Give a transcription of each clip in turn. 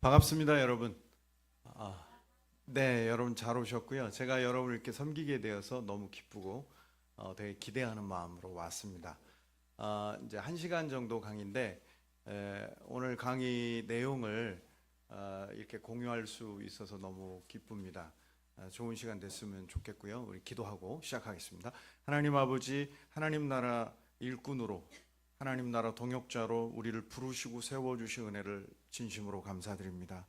반갑습니다, 여러분. 아, 네, 여러분 잘 오셨고요. 제가 여러분을 이렇게 섬기게 되어서 너무 기쁘고 되게 기대하는 마음으로 왔습니다. 이제 1시간 정도 강의인데 오늘 강의 내용을 이렇게 공유할 수 있어서 너무 기쁩니다. 좋은 시간 됐으면 좋겠고요. 우리 기도하고 시작하겠습니다. 하나님 아버지, 하나님 나라 일꾼으로 하나님 나라 동역자로 우리를 부르시고 세워주신 은혜를 진심으로 감사드립니다.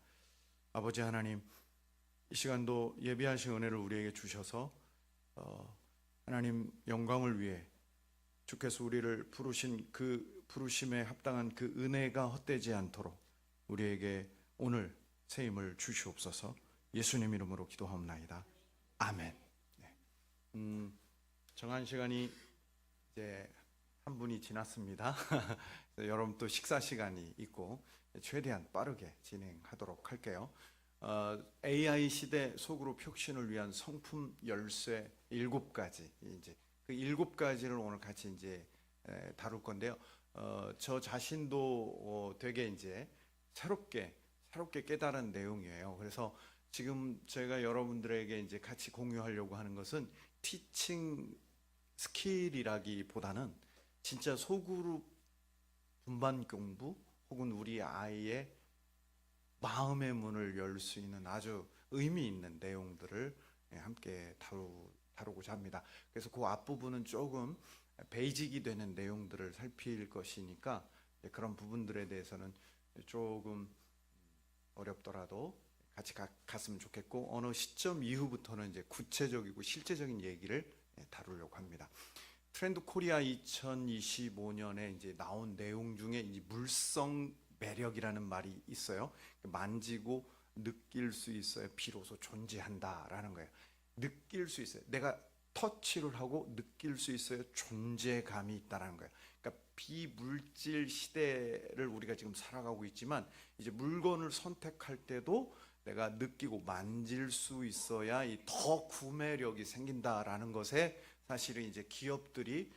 아버지 하나님, 이 시간도 예비하신 은혜를 우리에게 주셔서 하나님 영광을 위해 주께서 우리를 부르신 그 부르심에 합당한 그 은혜가 헛되지 않도록 우리에게 오늘 새 힘을 주시옵소서. 예수님 이름으로 기도하옵나이다. 아멘. 네. 정한 시간이 이제 한 분이 지났습니다. 여러분 또 식사 시간이 있고 최대한 빠르게 진행하도록 할게요. AI 시대 속으로 혁신을 위한 성품 열쇠 7가지, 이제 그 7가지를 오늘 같이 이제 다룰 건데요. 저 자신도 되게 이제 새롭게 깨달은 내용이에요. 그래서 지금 제가 여러분들에게 이제 같이 공유하려고 하는 것은 티칭 스킬이라기보다는 진짜 소그룹 분반 공부 혹은 우리 아이의 마음의 문을 열 수 있는 아주 의미 있는 내용들을 함께 다루고자 합니다. 그래서 그 앞부분은 조금 베이직이 되는 내용들을 살필 것이니까 그런 부분들에 대해서는 조금 어렵더라도 같이 갔으면 좋겠고, 어느 시점 이후부터는 이제 구체적이고 실제적인 얘기를 다루려고 합니다. 트렌드 코리아 2025년에 이제 나온 내용 중에 이 물성 매력이라는 말이 있어요. 만지고 느낄 수 있어야 비로소 존재한다라는 거예요. 느낄 수 있어요. 내가 터치를 하고 느낄 수 있어야 존재감이 있다라는 거예요. 그러니까 비물질 시대를 우리가 지금 살아가고 있지만 이제 물건을 선택할 때도 내가 느끼고 만질 수 있어야 이 더 구매력이 생긴다라는 것에 사실은 이제 기업들이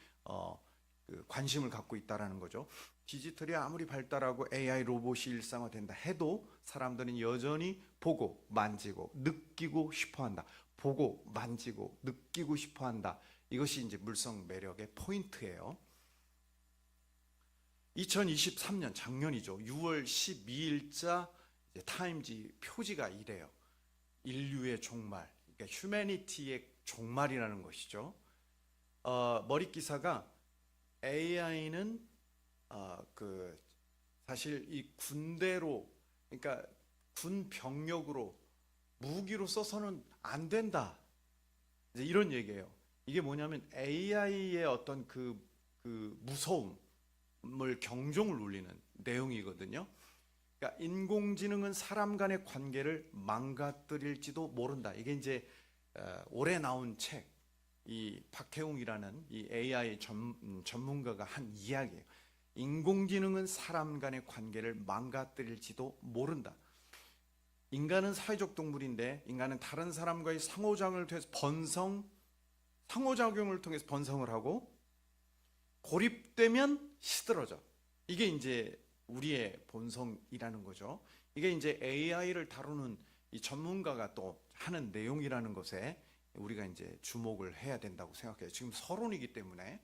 그 관심을 갖고 있다라는 거죠. 디지털이 아무리 발달하고 AI 로봇이 일상화된다 해도 사람들은 여전히 보고 만지고 느끼고 싶어한다. 보고 만지고 느끼고 싶어한다. 이것이 이제 물성 매력의 포인트예요. 2023년 작년이죠. 6월 12일자 타임지 표지가 이래요. 인류의 종말, 그러니까 휴머니티의 종말이라는 것이죠. 머리 기사가 AI는 사실 이 군대로, 그러니까 군 병력으로 무기로 써서는 안 된다. 이제 이런 얘기예요. 이게 뭐냐면 AI의 어떤 그 무서움을 경종을 울리는 내용이거든요. 그러니까 인공지능은 사람 간의 관계를 망가뜨릴지도 모른다. 이게 이제 올해 나온 책, 이 박혜웅이라는 이 AI 전문가가 한 이야기예요. 인공지능은 사람 간의 관계를 망가뜨릴지도 모른다. 인간은 사회적 동물인데 인간은 다른 사람과의 상호작용을 통해서 번성을 하고 고립되면 시들어져. 이게 이제 우리의 본성이라는 거죠. 이게 이제 AI를 다루는 이 전문가가 또 하는 내용이라는 것에 우리가 이제 주목을 해야 된다고 생각해요. 지금 서론이기 때문에.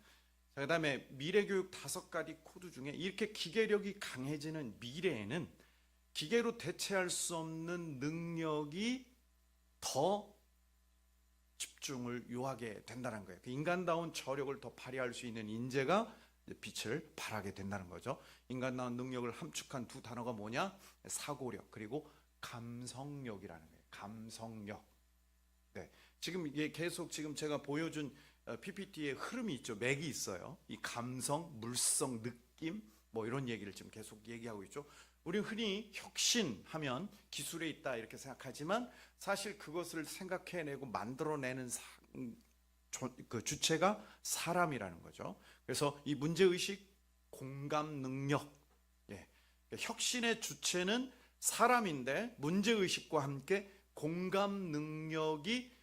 자, 그다음에 미래교육 5가지 코드 중에 이렇게 기계력이 강해지는 미래에는 기계로 대체할 수 없는 능력이 더 집중을 요하게 된다는 거예요. 인간다운 저력을 더 발휘할 수 있는 인재가 빛을 발하게 된다는 거죠. 인간다운 능력을 함축한 두 단어가 뭐냐? 사고력 그리고 감성력이라는 거예요. 감성력. 네. 지금 이게 계속 지금 제가 보여준 PPT의 흐름이 있죠. 맥이 있어요. 이 감성, 물성, 느낌 뭐 이런 얘기를 지금 계속 얘기하고 있죠. 우리 흔히 혁신하면 기술에 있다 이렇게 생각하지만 사실 그것을 생각해내고 만들어내는 그 주체가 사람이라는 거죠. 그래서 이 문제의식, 공감 능력, 혁신의 주체는 사람인데 문제의식과 함께 공감 능력이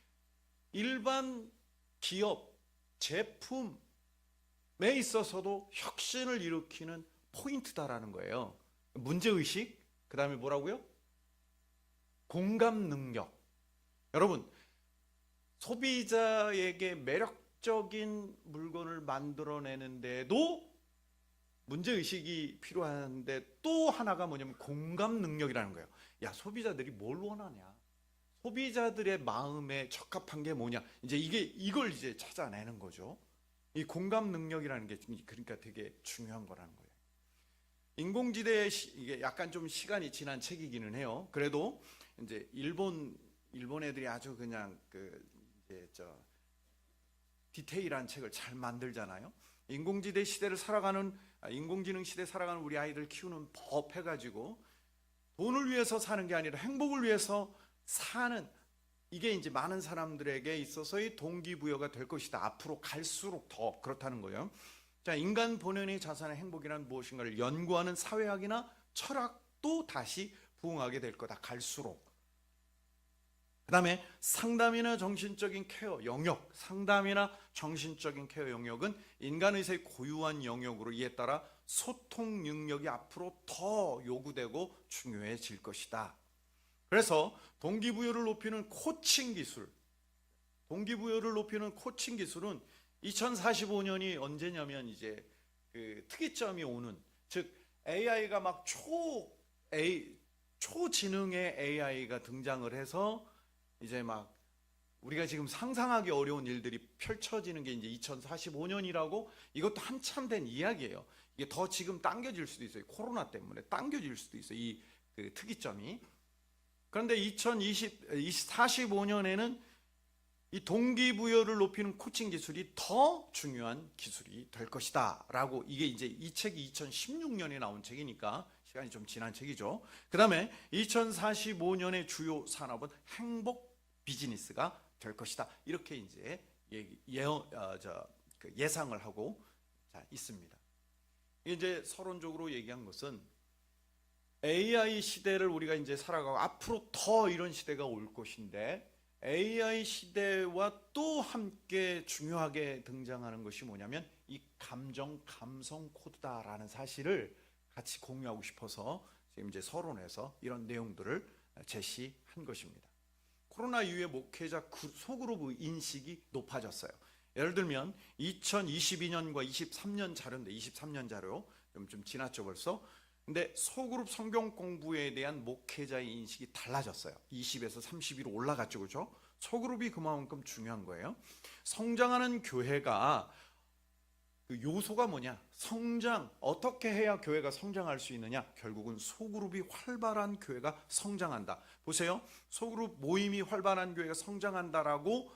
일반 기업, 제품에 있어서도 혁신을 일으키는 포인트다라는 거예요. 문제의식, 그 다음에 뭐라고요? 공감 능력. 여러분, 소비자에게 매력적인 물건을 만들어내는데도 문제의식이 필요한데 또 하나가 뭐냐면 공감 능력이라는 거예요. 야, 소비자들이 뭘 원하냐? 소비자들의 마음에 적합한 게 뭐냐? 이제 이걸 이제 찾아내는 거죠. 이 공감 능력이라는 게 그러니까 되게 중요한 거라는 거예요. 인공지대 이게 약간 좀 시간이 지난 책이기는 해요. 그래도 이제 일본 애들이 아주 그냥 이제 디테일한 책을 잘 만들잖아요. 인공지능 시대 살아가는 우리 아이들 키우는 법 해가지고 돈을 위해서 사는 게 아니라 행복을 위해서 사는, 이게 이제 많은 사람들에게 있어서의 동기부여가 될 것이다. 앞으로 갈수록 더 그렇다는 거예요. 자, 인간 본연의 자산의 행복이란 무엇인가를 연구하는 사회학이나 철학도 다시 부흥하게 될 거다. 갈수록. 그 다음에 상담이나 정신적인 케어 영역은 인간의사의 고유한 영역으로 이에 따라 소통 능력이 앞으로 더 요구되고 중요해질 것이다. 그래서 동기부여를 높이는 코칭 기술은 2045년이 언제냐면 이제 그 특이점이 오는, 즉 AI가 막 초지능의 AI가 등장을 해서 이제 막 우리가 지금 상상하기 어려운 일들이 펼쳐지는 게 이제 2045년이라고, 이것도 한참 된 이야기예요. 이게 더 지금 당겨질 수도 있어요. 코로나 때문에 당겨질 수도 있어요. 그 특이점이. 그런데 2045년에는 이 동기부여를 높이는 코칭 기술이 더 중요한 기술이 될 것이다 라고, 이게 이제 이 책이 2016년에 나온 책이니까 시간이 좀 지난 책이죠. 그 다음에 2045년의 주요 산업은 행복 비즈니스가 될 것이다. 이렇게 이제 예상을 하고 있습니다. 이제 서론적으로 얘기한 것은 AI 시대를 우리가 이제 살아가고 앞으로 더 이런 시대가 올 것인데, AI 시대와 또 함께 중요하게 등장하는 것이 뭐냐면 이 감성 코드다라는 사실을 같이 공유하고 싶어서 지금 이제 서론에서 이런 내용들을 제시한 것입니다. 코로나 이후에 목회자 소그룹 인식이 높아졌어요. 예를 들면 2022년과 23년 자료인데, 23년 자료 좀 지났죠 벌써. 근데 소그룹 성경 공부에 대한 목회자의 인식이 달라졌어요. 20에서 30위로 올라갔죠, 그렇죠? 소그룹이 그만큼 중요한 거예요. 성장하는 교회가 그 요소가 뭐냐? 어떻게 해야 교회가 성장할 수 있느냐? 결국은 소그룹이 활발한 교회가 성장한다. 보세요. 소그룹 모임이 활발한 교회가 성장한다라고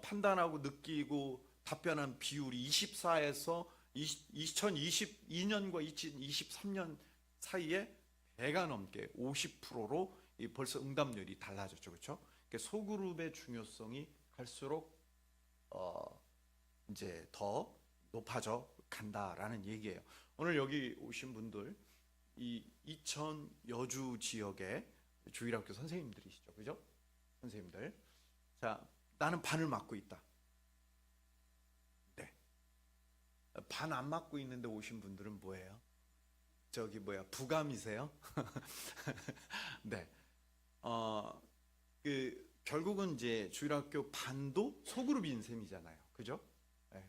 판단하고 느끼고 답변한 비율이 24에서 2022년과 2023년 사이에 배가 넘게 50%로 벌써 응답률이 달라졌죠, 그렇죠? 그러니까 소그룹의 중요성이 갈수록 이제 더 높아져 간다라는 얘기예요. 오늘 여기 오신 분들 이 이천 여주 지역의 주일학교 선생님들이시죠, 그죠? 선생님들. 자, 나는 반을 맡고 있다. 네. 반 안 맡고 있는데 오신 분들은 뭐예요? 부감이세요? 네. 결국은 이제 주일학교 반도 소그룹인 셈이잖아요, 그죠? 네.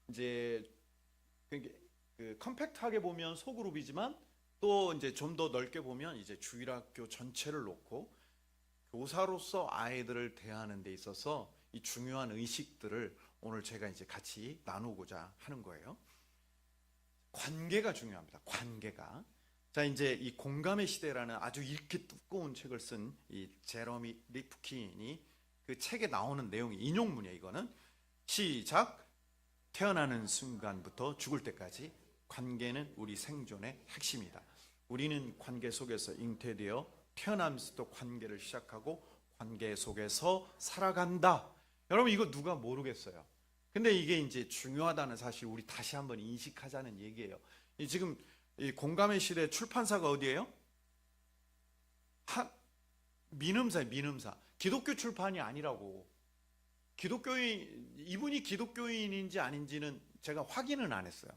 이제 컴팩트하게 보면 소그룹이지만 또 이제 좀 더 넓게 보면 이제 주일학교 전체를 놓고 교사로서 아이들을 대하는 데 있어서 이 중요한 의식들을 오늘 제가 이제 같이 나누고자 하는 거예요. 관계가 중요합니다. 관계가. 자, 이제 이 공감의 시대라는 아주 읽기 두꺼운 책을 쓴 이 제러미 리프킨이 그 책에 나오는 내용이 인용문이에요. 이거는 시작. 태어나는 순간부터 죽을 때까지 관계는 우리 생존의 핵심이다. 우리는 관계 속에서 잉태되어 태어나면서도 관계를 시작하고 관계 속에서 살아간다. 여러분, 이거 누가 모르겠어요. 근데 이게 이제 중요하다는 사실 우리 다시 한번 인식하자는 얘기예요. 지금 이 공감의 시대 출판사가 어디예요? 민음사. 기독교 출판이 아니라고. 이분이 기독교인인지 아닌지는 제가 확인은 안 했어요.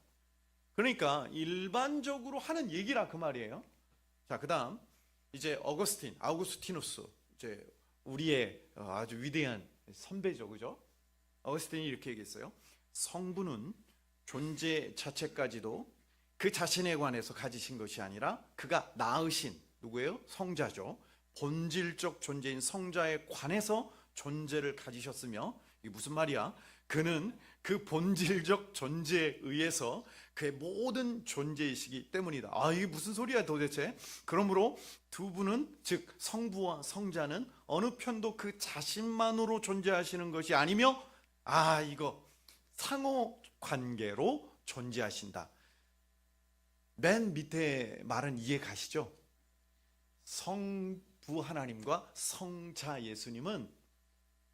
그러니까 일반적으로 하는 얘기라 그 말이에요. 자, 그다음 이제 아우구스티누스 이제 우리의 아주 위대한 선배죠, 그죠? 어거스틴이 이렇게 얘기했어요. 성부는 존재 자체까지도 그 자신에 관해서 가지신 것이 아니라 그가 낳으신 누구예요? 성자죠. 본질적 존재인 성자에 관해서 존재를 가지셨으며, 이게 무슨 말이야? 그는 그 본질적 존재에 의해서 그의 모든 존재이시기 때문이다. 이게 무슨 소리야 도대체? 그러므로 두 분은, 즉 성부와 성자는 어느 편도 그 자신만으로 존재하시는 것이 아니며 이거 상호 관계로 존재하신다. 맨 밑에 말은 이해 가시죠? 성부 하나님과 성자 예수님은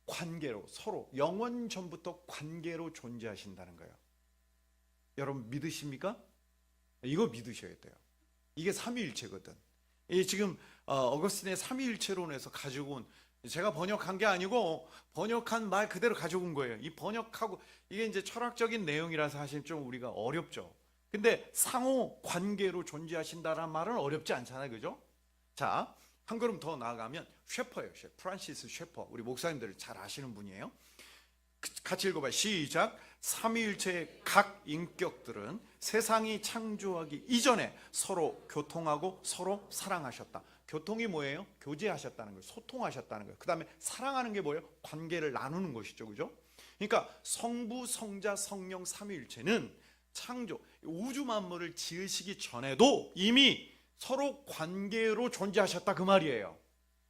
관계로, 서로 영원 전부터 관계로 존재하신다는 거예요. 여러분 믿으십니까? 이거 믿으셔야 돼요. 이게 삼위일체거든. 이 지금 어거스틴의 삼위일체론에서 가지고 온, 제가 번역한 게 아니고 번역한 말 그대로 가지고 온 거예요. 이 번역하고 이게 이제 철학적인 내용이라서 사실 좀 우리가 어렵죠. 근데 상호 관계로 존재하신다는 말은 어렵지 않잖아요, 그죠? 자, 한 걸음 더 나아가면 셰퍼예요. 프란시스 셰퍼, 우리 목사님들 잘 아시는 분이에요. 같이 읽어봐요. 시작. 삼위일체의 각 인격들은 세상이 창조하기 이전에 서로 교통하고 서로 사랑하셨다. 교통이 뭐예요? 교제하셨다는 거예요. 소통하셨다는 거예요. 그 다음에 사랑하는 게 뭐예요? 관계를 나누는 것이죠, 그죠? 그러니까 성부, 성자, 성령 삼위일체는 창조, 우주 만물을 지으시기 전에도 이미 서로 관계로 존재하셨다 그 말이에요.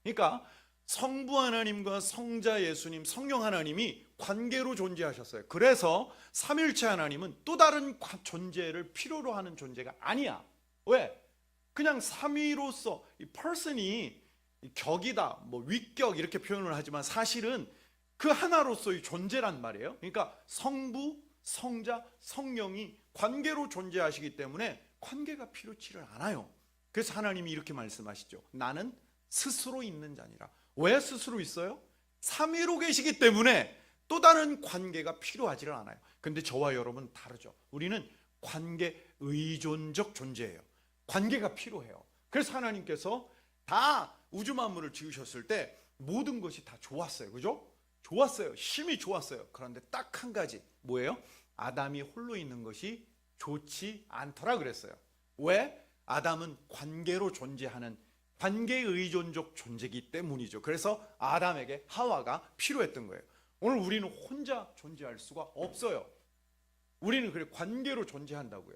그러니까 성부 하나님과 성자 예수님, 성령 하나님이 관계로 존재하셨어요. 그래서 삼일체 하나님은 또 다른 존재를 필요로 하는 존재가 아니야. 왜? 그냥 삼위로서 이 person이 격이다, 뭐 위격 이렇게 표현을 하지만 사실은 그 하나로서의 존재란 말이에요. 그러니까 성부, 성자, 성령이 관계로 존재하시기 때문에 관계가 필요치를 않아요. 그래서 하나님이 이렇게 말씀하시죠. 나는 스스로 있는 자니라. 왜 스스로 있어요? 삼위로 계시기 때문에 또 다른 관계가 필요하지를 않아요. 근데 저와 여러분 다르죠. 우리는 관계 의존적 존재예요. 관계가 필요해요. 그래서 하나님께서 다 우주 만물을 지으셨을 때 모든 것이 다 좋았어요. 그죠? 좋았어요. 힘이 좋았어요. 그런데 딱 한 가지, 뭐예요? 아담이 홀로 있는 것이 좋지 않더라 그랬어요. 왜? 아담은 관계로 존재하는 관계 의존적 존재이기 때문이죠. 그래서 아담에게 하와가 필요했던 거예요. 오늘 우리는 혼자 존재할 수가 없어요. 우리는 그래 관계로 존재한다고요.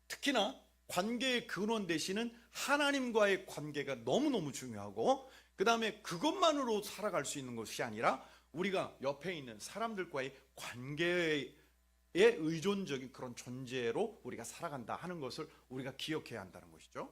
특히나 관계의 근원 되시는 하나님과의 관계가 너무너무 중요하고, 그 다음에 그것만으로 살아갈 수 있는 것이 아니라 우리가 옆에 있는 사람들과의 관계에 의존적인 그런 존재로 우리가 살아간다 하는 것을 우리가 기억해야 한다는 것이죠.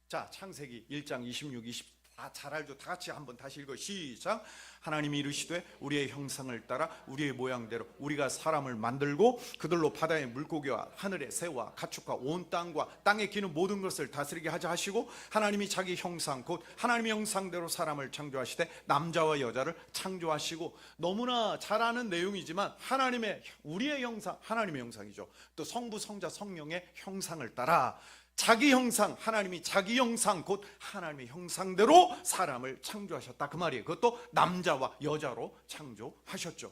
자, 창세기 1장 26, 20 다 잘 알죠. 다 같이 한번 다시 읽어. 시작. 하나님이 이르시되 우리의 형상을 따라 우리의 모양대로 우리가 사람을 만들고 그들로 바다의 물고기와 하늘의 새와 가축과 온 땅과 땅에 기는 모든 것을 다스리게 하자 하시고, 하나님이 자기 형상 곧 하나님의 형상대로 사람을 창조하시되 남자와 여자를 창조하시고, 너무나 잘 아는 내용이지만 하나님의, 우리의 형상, 하나님의 형상이죠. 또 성부, 성자, 성령의 형상을 따라 자기 형상, 하나님이 자기 형상 곧 하나님의 형상대로 사람을 창조하셨다 그 말이에요. 그것도 남자와 여자로 창조하셨죠.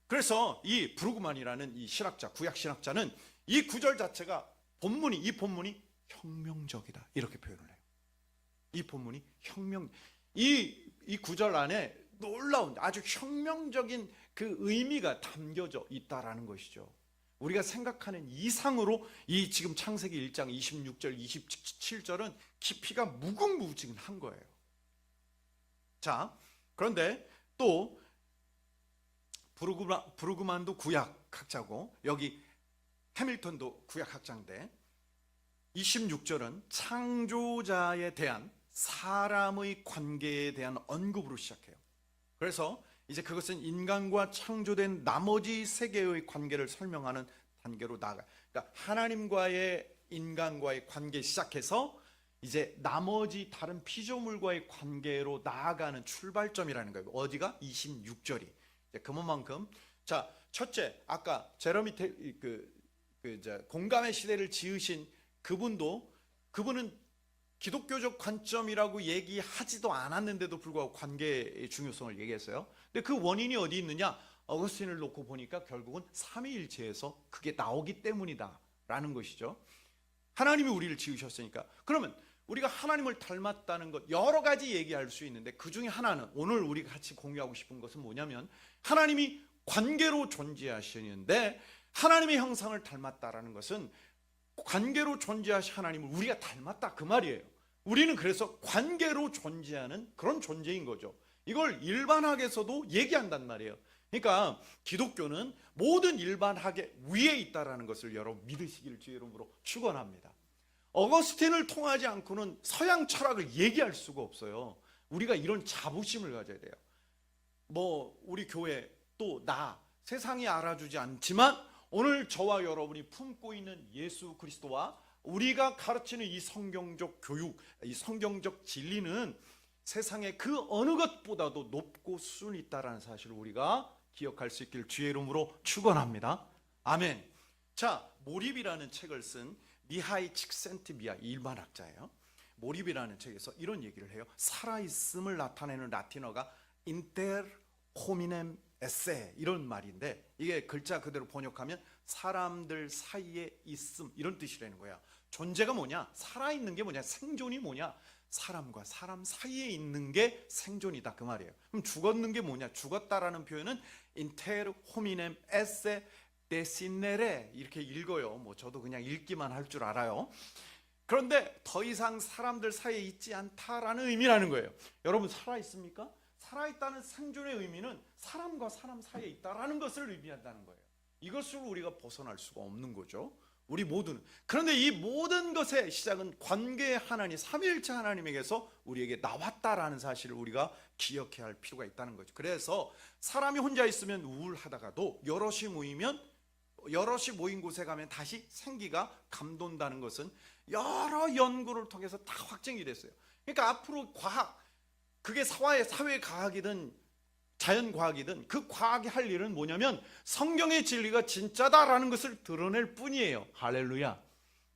그래서 이 브루그만이라는 이 신학자, 구약 신학자는 이 구절 자체가 이 본문이 혁명적이다 이렇게 표현을 해요. 이 본문이 이 구절 안에 놀라운 아주 혁명적인 그 의미가 담겨져 있다라는 것이죠. 우리가 생각하는 이상으로 이 지금 창세기 1장 26절 27절은 깊이가 무궁무진한 거예요. 자, 그런데 또 브루그만도 구약학자고 여기 해밀턴도 구약학자인데 26절은 창조자에 대한 사람의 관계에 대한 언급으로 시작해요. 그래서 이제 그것은 인간과 창조된 나머지 세계의 관계를 설명하는 단계로 나아가요. 그러니까 하나님과의 인간과의 관계 시작해서 이제 나머지 다른 피조물과의 관계로 나아가는 출발점이라는 거예요. 어디가? 26절이. 그만큼 자, 첫째, 아까 제러미 공감의 시대를 지으신 그분은 기독교적 관점이라고 얘기하지도 않았는데도 불구하고 관계의 중요성을 얘기했어요. 근데 그 원인이 어디 있느냐? 어거스틴을 놓고 보니까 결국은 삼위일체에서 그게 나오기 때문이다라는 것이죠. 하나님이 우리를 지으셨으니까. 그러면 우리가 하나님을 닮았다는 것 여러 가지 얘기할 수 있는데 그 중에 하나는 오늘 우리가 같이 공유하고 싶은 것은 뭐냐면 하나님이 관계로 존재하시는데 하나님의 형상을 닮았다라는 것은 관계로 존재하신 하나님을 우리가 닮았다 그 말이에요. 우리는 그래서 관계로 존재하는 그런 존재인 거죠. 이걸 일반학에서도 얘기한단 말이에요. 그러니까 기독교는 모든 일반학의 위에 있다라는 것을 여러분 믿으시기를 주의 이름으로 축원합니다. 어거스틴을 통하지 않고는 서양 철학을 얘기할 수가 없어요. 우리가 이런 자부심을 가져야 돼요. 뭐 우리 교회 또 나 세상이 알아주지 않지만 오늘 저와 여러분이 품고 있는 예수 그리스도와 우리가 가르치는 이 성경적 교육, 이 성경적 진리는 세상의 그 어느 것보다도 높고 수준이 있다라는 사실을 우리가 기억할 수 있기를 주의 이름으로 축원합니다. 아멘. 자, 몰입이라는 책을 쓴 미하이 칙센트비아 일반학자예요. 몰입이라는 책에서 이런 얘기를 해요. 살아있음을 나타내는 라틴어가 인테르 호미넴 에세 이런 말인데 이게 글자 그대로 번역하면 사람들 사이에 있음 이런 뜻이라는 거야. 존재가 뭐냐? 살아있는 게 뭐냐? 생존이 뭐냐? 사람과 사람 사이에 있는 게 생존이다 그 말이에요. 그럼 죽었는 게 뭐냐? 죽었다라는 표현은 인테르 호미넴 에세 데시네레 이렇게 읽어요. 뭐 저도 그냥 읽기만 할 줄 알아요. 그런데 더 이상 사람들 사이에 있지 않다라는 의미라는 거예요. 여러분 살아있습니까? 살아있다는 생존의 의미는 사람과 사람 사이에 있다라는 것을 의미한다는 거예요. 이것을 우리가 벗어날 수가 없는 거죠. 우리 모두는. 그런데 이 모든 것의 시작은 관계의 하나님, 삼위일체 하나님에게서 우리에게 나왔다라는 사실을 우리가 기억해야 할 필요가 있다는 거죠. 그래서 사람이 혼자 있으면 우울하다가도 여럿이 모인 곳에 가면 다시 생기가 감돈다는 것은 여러 연구를 통해서 다 확증이 됐어요. 그러니까 앞으로 과학, 그게 사회과학이든 자연과학이든 그 과학이 할 일은 뭐냐면 성경의 진리가 진짜다라는 것을 드러낼 뿐이에요. 할렐루야.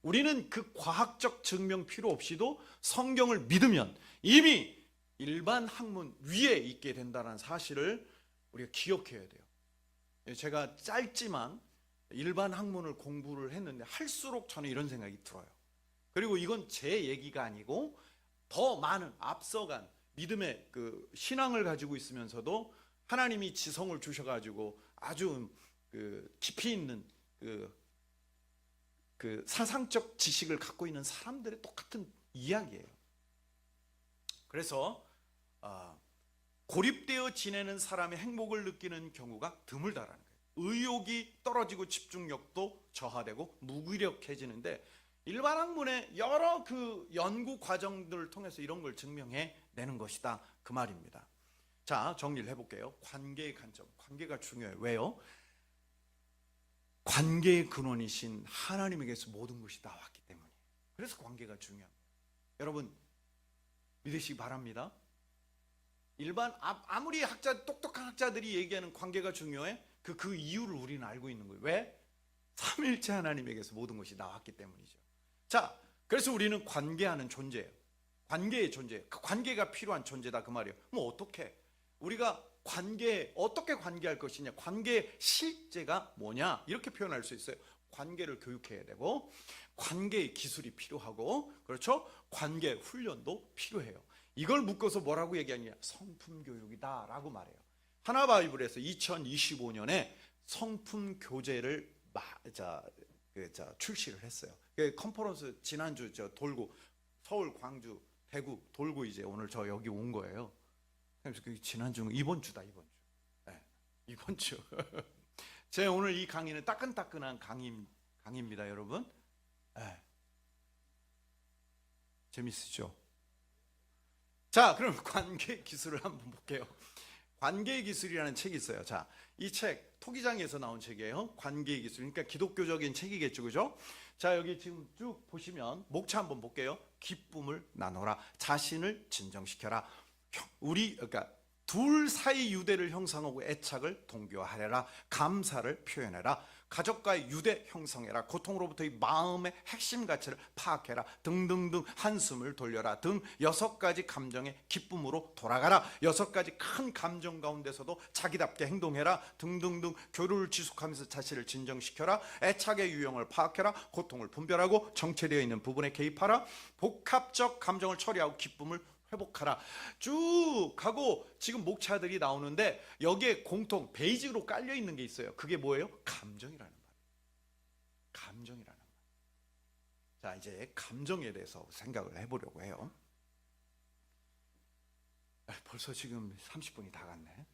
우리는 그 과학적 증명 필요 없이도 성경을 믿으면 이미 일반 학문 위에 있게 된다는 사실을 우리가 기억해야 돼요. 제가 짧지만 일반 학문을 공부를 했는데 할수록 저는 이런 생각이 들어요. 그리고 이건 제 얘기가 아니고 더 많은 앞서간 믿음의 그 신앙을 가지고 있으면서도 하나님이 지성을 주셔가지고 아주 깊이 있는 그 사상적 지식을 갖고 있는 사람들의 똑같은 이야기예요. 그래서 고립되어 지내는 사람의 행복을 느끼는 경우가 드물다라는 거예요. 의욕이 떨어지고 집중력도 저하되고 무기력해지는데 일반 학문의 여러 그 연구 과정들을 통해서 이런 걸 증명해 내는 것이다 그 말입니다. 자, 정리를 해볼게요. 관계의 관점, 관계가 중요해요. 왜요? 관계의 근원이신 하나님에게서 모든 것이 나왔기 때문에. 그래서 관계가 중요합니다. 여러분 믿으시기 바랍니다. 일반 아무리 똑똑한 학자들이 얘기하는 관계가 중요해, 그 이유를 우리는 알고 있는 거예요. 왜? 삼위일체 하나님에게서 모든 것이 나왔기 때문이죠. 자, 그래서 우리는 관계하는 존재예요. 관계의 존재, 그 관계가 필요한 존재다 그 말이에요. 그럼 어떻게? 우리가 어떻게 관계할 것이냐? 관계의 실제가 뭐냐? 이렇게 표현할 수 있어요. 관계를 교육해야 되고, 관계의 기술이 필요하고, 그렇죠? 관계 훈련도 필요해요. 이걸 묶어서 뭐라고 얘기하냐? 성품 교육이다라고 말해요. 하나바이블에서 2025년에 성품 교재를 출시를 했어요. 컨퍼런스 지난주 돌고 서울, 광주, 대구 돌고 이제 오늘 저 여기 온 거예요. 그래서 지난주 이번 주다 이번 주. 네, 이번 주. 제 오늘 이 강의는 따끈따끈한 강의입니다, 여러분. 네. 재밌으죠? 자, 그럼 관계 기술을 한번 볼게요. 관계의 기술이라는 책이 있어요. 자, 이 책 토기장에서 나온 책이에요. 관계의 기술. 그러니까 기독교적인 책이겠죠, 그죠? 자, 여기 지금 쭉 보시면 목차 한번 볼게요. 기쁨을 나눠라. 자신을 진정시켜라. 그러니까 둘 사이 유대를 형성하고 애착을 동교하라. 감사를 표현해라. 가족과의 유대 형성해라, 고통으로부터의 마음의 핵심 가치를 파악해라 등등등, 한숨을 돌려라 등 6가지 감정의 기쁨으로 돌아가라, 6가지 큰 감정 가운데서도 자기답게 행동해라 등등등, 교류를 지속하면서 자신을 진정시켜라, 애착의 유형을 파악해라, 고통을 분별하고 정체되어 있는 부분에 개입하라, 복합적 감정을 처리하고 기쁨을 회복하라. 쭉 가고 지금 목차들이 나오는데 여기에 공통 베이직으로 깔려 있는 게 있어요. 그게 뭐예요? 감정이라는 말. 감정이라는 말. 자, 이제 감정에 대해서 생각을 해보려고 해요. 벌써 지금 30분이 다 갔네.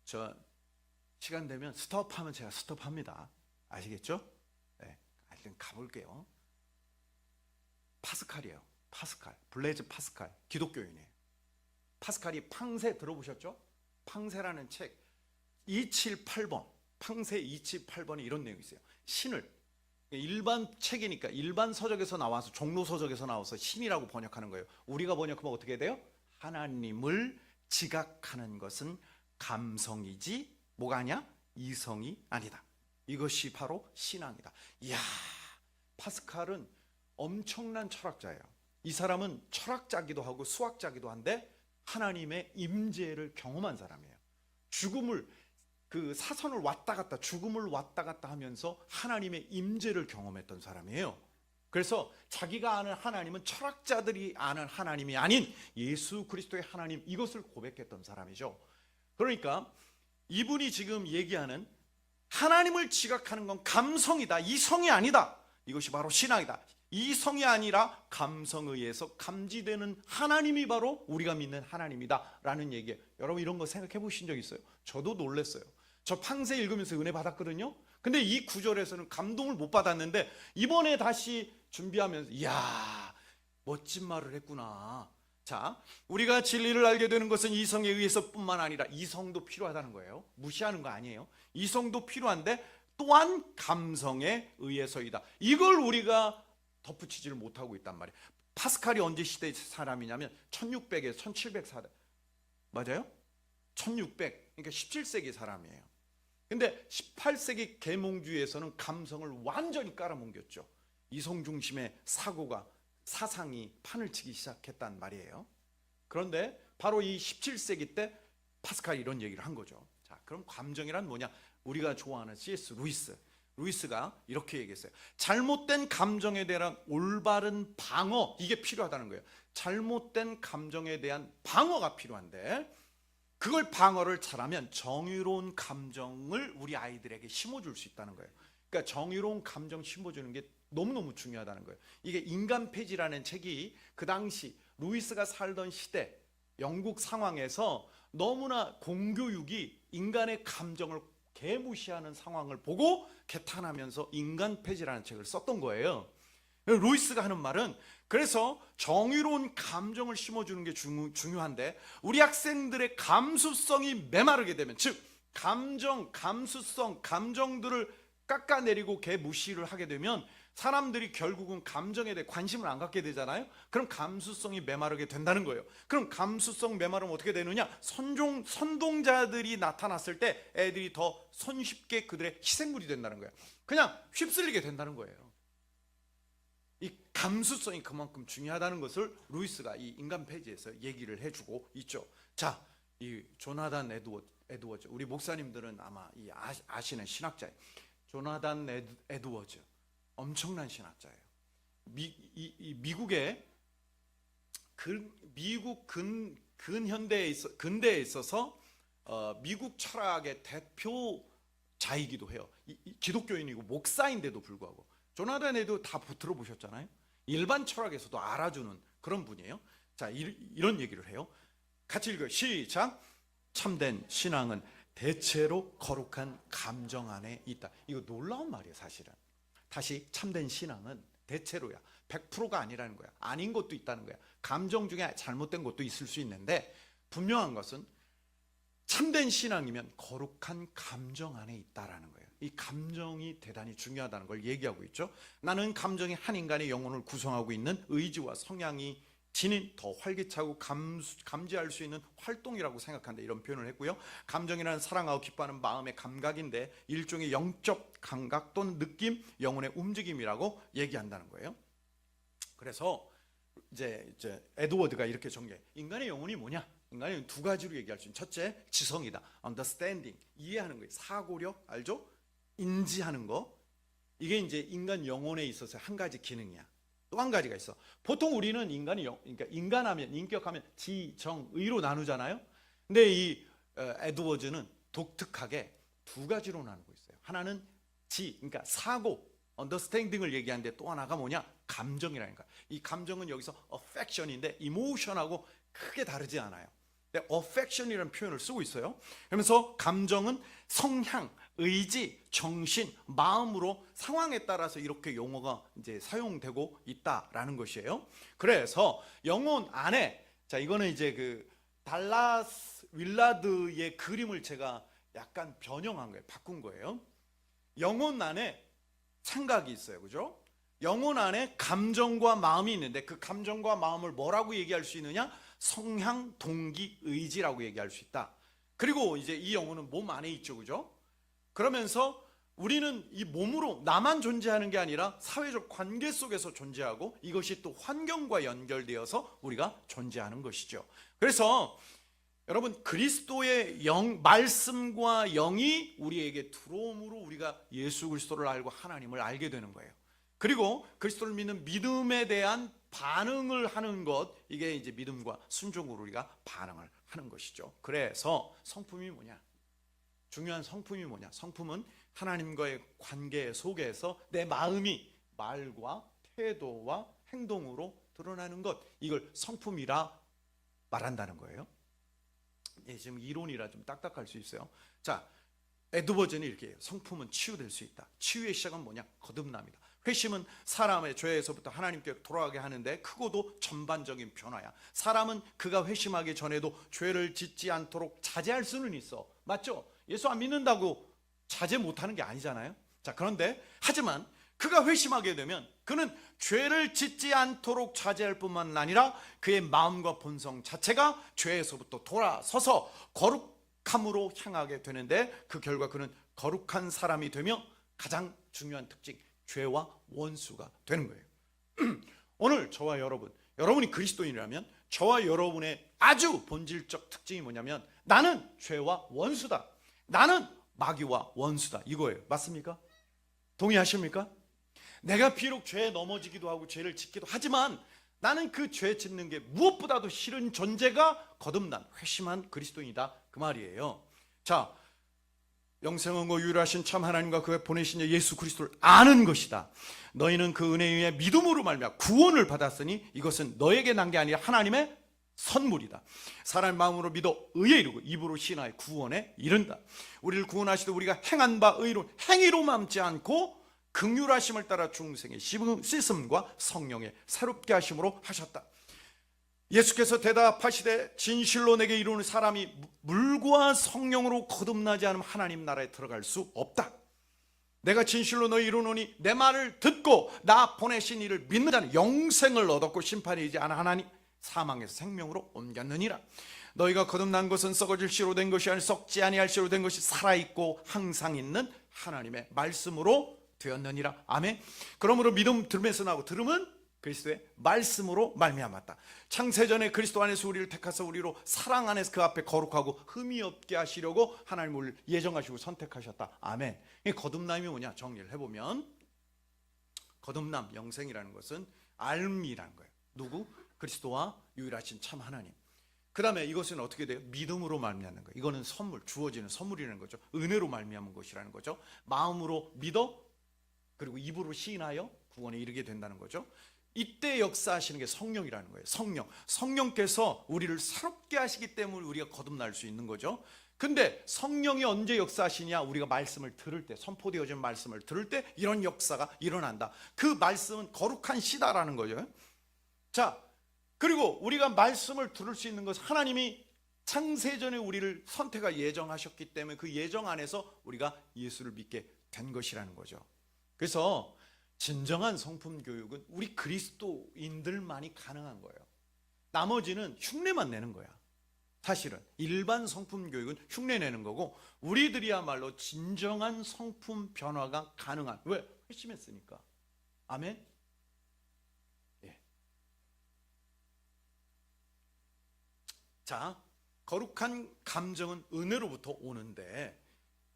저 시간 되면 스톱하면 제가 스톱합니다. 아시겠죠? 네, 일단 가볼게요. 파스칼이에요. 파스칼, 블레이즈 파스칼, 기독교인이에요. 파스칼이 팡세 들어보셨죠? 팡세라는 책 278번, 팡세 278번에 이런 내용이 있어요. 신을, 일반 책이니까 일반 서적에서 나와서, 종로 서적에서 나와서 신이라고 번역하는 거예요. 우리가 번역하면 어떻게 돼요? 하나님을 지각하는 것은 감성이지 뭐가 아니야? 이성이 아니다. 이것이 바로 신앙이다. 이야, 파스칼은 엄청난 철학자예요. 이 사람은 철학자기도 하고 수학자기도 한데 하나님의 임재를 경험한 사람이에요. 죽음을, 그 사선을 왔다 갔다, 죽음을 왔다 갔다 하면서 하나님의 임재를 경험했던 사람이에요. 그래서 자기가 아는 하나님은 철학자들이 아는 하나님이 아닌 예수 그리스도의 하나님, 이것을 고백했던 사람이죠. 그러니까 이분이 지금 얘기하는 하나님을 지각하는 건 감성이다, 이성이 아니다. 이것이 바로 신앙이다. 이성이 아니라 감성에 의해서 감지되는 하나님이 바로 우리가 믿는 하나님이다 라는 얘기예요. 여러분 이런 거 생각해 보신 적 있어요? 저도 놀랐어요. 저 팡세 읽으면서 은혜 받았거든요. 근데 이 구절에서는 감동을 못 받았는데 이번에 다시 준비하면서 이야, 멋진 말을 했구나. 자, 우리가 진리를 알게 되는 것은 이성에 의해서 뿐만 아니라 이성도 필요하다는 거예요. 무시하는 거 아니에요. 이성도 필요한데 또한 감성에 의해서이다. 이걸 우리가 덧붙이지를 못하고 있단 말이에요. 파스칼이 언제 시대 사람이냐면 1600에서 1700 맞아요? 1600, 그러니까 17세기 사람이에요. 근데 18세기 계몽주의에서는 감성을 완전히 깔아뭉겼죠. 이성 중심의 사고가, 사상이 판을 치기 시작했단 말이에요. 그런데 바로 이 17세기 때 파스칼이 이런 얘기를 한 거죠. 자, 그럼 감정이란 뭐냐? 우리가 좋아하는 C.S. 루이스가 이렇게 얘기했어요. 잘못된 감정에 대한 올바른 방어, 이게 필요하다는 거예요. 잘못된 감정에 대한 방어가 필요한데 그걸 방어를 잘하면 정의로운 감정을 우리 아이들에게 심어줄 수 있다는 거예요. 그러니까 정의로운 감정 심어주는 게 너무너무 중요하다는 거예요. 이게 인간폐지라는 책이 그 당시 루이스가 살던 시대 영국 상황에서 너무나 공교육이 인간의 감정을 개무시하는 상황을 보고 개탄하면서 인간폐지라는 책을 썼던 거예요. 루이스가 하는 말은 그래서 정의로운 감정을 심어주는 게 중요한데 우리 학생들의 감수성이 메마르게 되면, 즉 감정, 감수성, 감정들을 깎아내리고 개무시를 하게 되면 사람들이 결국은 감정에 대해 관심을 안 갖게 되잖아요. 그럼 감수성이 메마르게 된다는 거예요. 그럼 감수성 메마르면 어떻게 되느냐? 선동자들이 나타났을 때 애들이 더 손쉽게 그들의 희생물이 된다는 거예요. 그냥 휩쓸리게 된다는 거예요. 이 감수성이 그만큼 중요하다는 것을 루이스가 이 인간폐지에서 얘기를 해주고 있죠. 자, 이 조나단 에드워즈, 우리 목사님들은 아마 이 아시는 신학자예요. 조나단 에드워즈, 엄청난 신학자예요. 미국의 미국 근대에 있어서 미국 철학의 대표자이기도 해요. 기독교인이고 목사인데도 불구하고. 조나단 에드워즈 다 들어보셨잖아요. 일반 철학에서도 알아주는 그런 분이에요. 자, 이런 얘기를 해요. 같이 읽어요. 시작. 참된 신앙은 대체로 거룩한 감정 안에 있다. 이거 놀라운 말이에요, 사실은. 다시, 참된 신앙은 대체로야, 100%가 아니라는 거야. 아닌 것도 있다는 거야. 감정 중에 잘못된 것도 있을 수 있는데 분명한 것은 참된 신앙이면 거룩한 감정 안에 있다라는 거예요. 이 감정이 대단히 중요하다는 걸 얘기하고 있죠. 나는 감정이 한 인간의 영혼을 구성하고 있는 의지와 성향이 지닌 더 활기차고 감지할 수 있는 활동이라고 생각한다, 이런 표현을 했고요. 감정이라는 사랑하고 기뻐하는 마음의 감각인데 일종의 영적 감각 또는 느낌, 영혼의 움직임이라고 얘기한다는 거예요. 그래서 이제 에드워드가 이렇게 정리해. 인간의 영혼이 뭐냐? 인간의 두 가지로 얘기할 수 있는, 첫째 지성이다, understanding, 이해하는 거예요. 사고력, 알죠? 인지하는 거. 이게 이제 인간 영혼에 있어서 한 가지 기능이야. 또 한 가지가 있어. 보통 우리는 그러니까 인간하면, 인격하면 지정의로 나누잖아요. 근데 이 에드워즈는 독특하게 두 가지로 나누고 있어요. 하나는 그러니까 사고, understanding을 얘기하는데, 또 하나가 뭐냐? 감정이라니까. 이 감정은 여기서 affection인데 emotion하고 크게 다르지 않아요. 근데 affection이라는 표현을 쓰고 있어요. 그러면서 감정은 성향, 의지, 정신, 마음으로 상황에 따라서 이렇게 용어가 이제 사용되고 있다라는 것이에요. 그래서 영혼 안에, 자, 이거는 이제 그 달라스 윌라드의 그림을 제가 약간 변형한 거예요. 바꾼 거예요. 영혼 안에 생각이 있어요. 그죠? 영혼 안에 감정과 마음이 있는데, 그 감정과 마음을 뭐라고 얘기할 수 있느냐? 성향, 동기, 의지라고 얘기할 수 있다. 그리고 이제 이 영혼은 몸 안에 있죠. 그죠? 그러면서 우리는 이 몸으로 나만 존재하는 게 아니라 사회적 관계 속에서 존재하고, 이것이 또 환경과 연결되어서 우리가 존재하는 것이죠. 그래서 여러분, 그리스도의 말씀과 영이 우리에게 들어옴으로 우리가 예수 그리스도를 알고 하나님을 알게 되는 거예요. 그리고 그리스도를 믿는 믿음에 대한 반응을 하는 것, 이게 이제 믿음과 순종으로 우리가 반응을 하는 것이죠. 그래서 성품이 뭐냐? 중요한 성품이 뭐냐? 성품은 하나님과의 관계 속에서 내 마음이 말과 태도와 행동으로 드러나는 것, 이걸 성품이라 말한다는 거예요. 지금 이론이라 좀 딱딱할 수 있어요. 자, 에드워즈는 이렇게 해요. 성품은 치유될 수 있다. 치유의 시작은 뭐냐? 거듭남이다. 회심은 사람의 죄에서부터 하나님께 돌아가게 하는데 크고도 전반적인 변화야. 사람은 그가 회심하기 전에도 죄를 짓지 않도록 자제할 수는 있어. 맞죠? 예수 안 믿는다고 자제 못하는 게 아니잖아요. 자, 그런데 하지만 그가 회심하게 되면 그는 죄를 짓지 않도록 자제할 뿐만 아니라 그의 마음과 본성 자체가 죄에서부터 돌아서서 거룩함으로 향하게 되는데, 그 결과 그는 거룩한 사람이 되며 가장 중요한 특징, 죄와 원수가 되는 거예요. 오늘 저와 여러분이 그리스도인이라면 저와 여러분의 아주 본질적 특징이 뭐냐면, 나는 죄와 원수다, 나는 마귀와 원수다, 이거예요. 맞습니까? 동의하십니까? 내가 비록 죄에 넘어지기도 하고 죄를 짓기도 하지만 나는 그 죄 짓는 게 무엇보다도 싫은 존재가 거듭난 회심한 그리스도인이다, 그 말이에요. 자, 영생하고 유일하신 참 하나님과 그가 보내신 예수 그리스도를 아는 것이다. 너희는 그 은혜에 의해 믿음으로 말미암아 구원을 받았으니 이것은 너에게 난 게 아니라 하나님의 선물이다. 사람의 마음으로 믿어 의에 이르고 입으로 신하여 구원에 이른다. 우리를 구원하시되 우리가 행한 바 의로운 행위로 남지 않고 긍휼하심을 따라 중생의 씻음과 성령의 새롭게 하심으로 하셨다. 예수께서 대답하시되 진실로 내게 이루는 사람이 물과 성령으로 거듭나지 않으면 하나님 나라에 들어갈 수 없다. 내가 진실로 너희 이루노니 내 말을 듣고 나 보내신 이를 믿는 자는 영생을 얻었고 심판이 이지 않아 하나니 사망에서 생명으로 옮겼느니라. 너희가 거듭난 것은 썩어질 씨로 된 것이 아니라 썩지 아니할 씨로 된 것이 살아있고 항상 있는 하나님의 말씀으로 되었느니라. 아멘. 그러므로 믿음 들음에서 나고 들음은 그리스도의 말씀으로 말미암았다. 창세전에 그리스도 안에서 우리를 택하사 우리로 사랑 안에서 그 앞에 거룩하고 흠이 없게 하시려고 하나님 우리를 예정하시고 선택하셨다. 아멘. 이 거듭남이 뭐냐? 정리를 해보면 거듭남, 영생이라는 것은 알미라는 거예요. 누구? 그리스도와 유일하신 참 하나님. 그 다음에 이것은 어떻게 돼요? 믿음으로 말미암는 거예요. 이거는 선물, 주어지는 선물이라는 거죠. 은혜로 말미암은 것이라는 거죠. 마음으로 믿어 그리고 입으로 시인하여 구원에 이르게 된다는 거죠. 이때 역사하시는 게 성령이라는 거예요. 성령께서 우리를 새롭게 하시기 때문에 우리가 거듭날 수 있는 거죠. 근데 성령이 언제 역사하시냐? 우리가 말씀을 들을 때, 선포되어진 말씀을 들을 때 이런 역사가 일어난다. 그 말씀은 거룩한 시다라는 거죠. 자, 그리고 우리가 말씀을 들을 수 있는 것은 하나님이 창세전에 우리를 선택하 예정하셨기 때문에 그 예정 안에서 우리가 예수를 믿게 된 것이라는 거죠. 그래서 진정한 성품 교육은 우리 그리스도인들만이 가능한 거예요. 나머지는 흉내만 내는 거야. 사실은 일반 성품 교육은 흉내 내는 거고, 우리들이야말로 진정한 성품 변화가 가능한, 왜? 회심했으니까. 아멘. 예. 자, 거룩한 감정은 은혜로부터 오는데,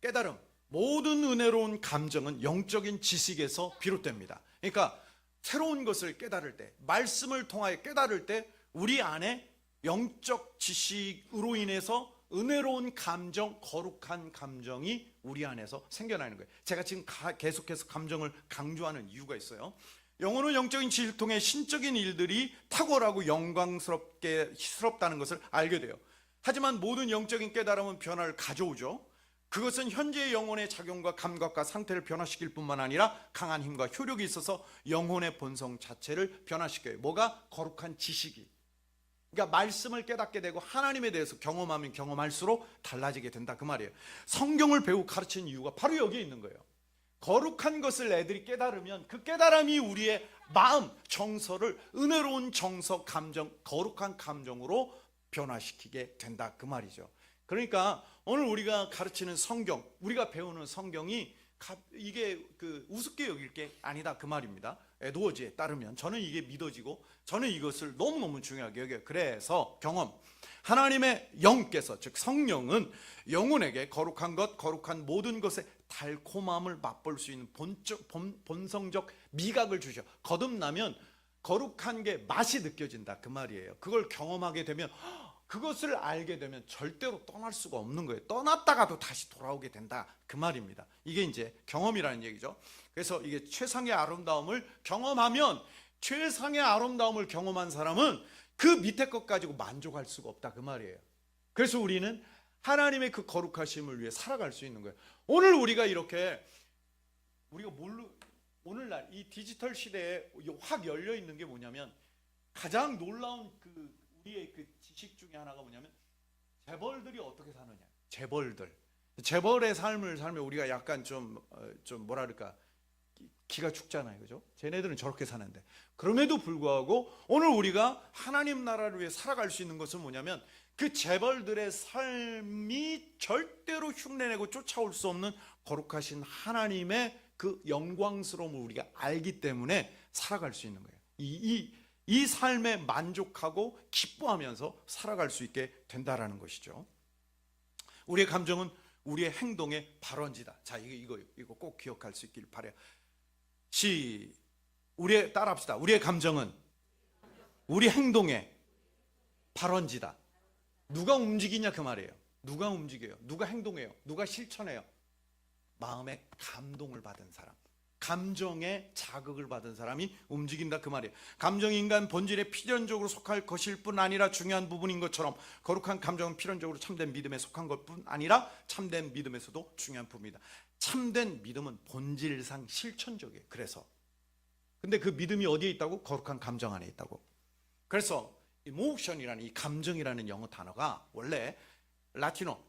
깨달음, 모든 은혜로운 감정은 영적인 지식에서 비롯됩니다. 그러니까 새로운 것을 깨달을 때, 말씀을 통하여 깨달을 때 우리 안에 영적 지식으로 인해서 은혜로운 감정, 거룩한 감정이 우리 안에서 생겨나는 거예요. 제가 지금 계속해서 감정을 강조하는 이유가 있어요. 영혼은 영적인 지식을 통해 신적인 일들이 탁월하고 영광스럽다는 것을 알게 돼요. 하지만 모든 영적인 깨달음은 변화를 가져오죠. 그것은 현재의 영혼의 작용과 감각과 상태를 변화시킬 뿐만 아니라 강한 힘과 효력이 있어서 영혼의 본성 자체를 변화시켜요. 뭐가? 거룩한 지식이. 그러니까 말씀을 깨닫게 되고 하나님에 대해서 경험하면 경험할수록 달라지게 된다, 그 말이에요. 성경을 배우고 가르치는 이유가 바로 여기에 있는 거예요. 거룩한 것을 애들이 깨달으면 그 깨달음이 우리의 마음, 정서를 은혜로운 정서, 감정, 거룩한 감정으로 변화시키게 된다, 그 말이죠. 그러니까 오늘 우리가 가르치는 성경, 우리가 배우는 성경이 이게 우습게 여길 게 아니다, 그 말입니다. 에드워즈에 따르면 저는 이게 믿어지고 저는 이것을 너무너무 중요하게 여겨요. 그래서 경험, 하나님의 영께서, 즉 성령은 영혼에게 거룩한 것, 거룩한 모든 것의 달콤함을 맛볼 수 있는 본성적 미각을 주셔. 거듭나면 거룩한 게 맛이 느껴진다, 그 말이에요. 그걸 경험하게 되면, 그것을 알게 되면 절대로 떠날 수가 없는 거예요. 떠났다가도 다시 돌아오게 된다, 그 말입니다. 이게 이제 경험이라는 얘기죠. 그래서 이게 최상의 아름다움을 경험하면, 최상의 아름다움을 경험한 사람은 그 밑에 것 가지고 만족할 수가 없다, 그 말이에요. 그래서 우리는 하나님의 그 거룩하심을 위해 살아갈 수 있는 거예요. 오늘 우리가 이렇게, 오늘날 이 디지털 시대에 확 열려 있는 게 뭐냐면, 가장 놀라운 우리의 지식 중에 하나가 뭐냐면, 재벌들이 어떻게 사느냐. 재벌의 삶을 살면 우리가 약간 좀 뭐라 그럴까, 기가 죽잖아요, 그죠? 쟤네들은 저렇게 사는데. 그럼에도 불구하고 오늘 우리가 하나님 나라를 위해 살아갈 수 있는 것은 뭐냐면, 그 재벌들의 삶이 절대로 흉내내고 쫓아올 수 없는 거룩하신 하나님의 그 영광스러움을 우리가 알기 때문에 살아갈 수 있는 거예요. 이 삶에 만족하고 기뻐하면서 살아갈 수 있게 된다라는 것이죠. 우리의 감정은 우리의 행동의 발원지다. 자, 이거 꼭 기억할 수 있길 바라요. 따라합시다. 우리의 감정은 우리 행동의 발원지다. 누가 움직이냐, 그 말이에요. 누가 움직여요? 누가 행동해요? 누가 실천해요? 마음의 감동을 받은 사람, 감정의 자극을 받은 사람이 움직인다, 그 말이에요. 감정이 인간 본질에 필연적으로 속할 것일 뿐 아니라 중요한 부분인 것처럼, 거룩한 감정은 필연적으로 참된 믿음에 속한 것뿐 아니라 참된 믿음에서도 중요한 부분이다. 참된 믿음은 본질상 실천적이에요. 근데 그 믿음이 어디에 있다고? 거룩한 감정 안에 있다고. 그래서 이모션이라는, 이 감정이라는 영어 단어가 원래 라틴어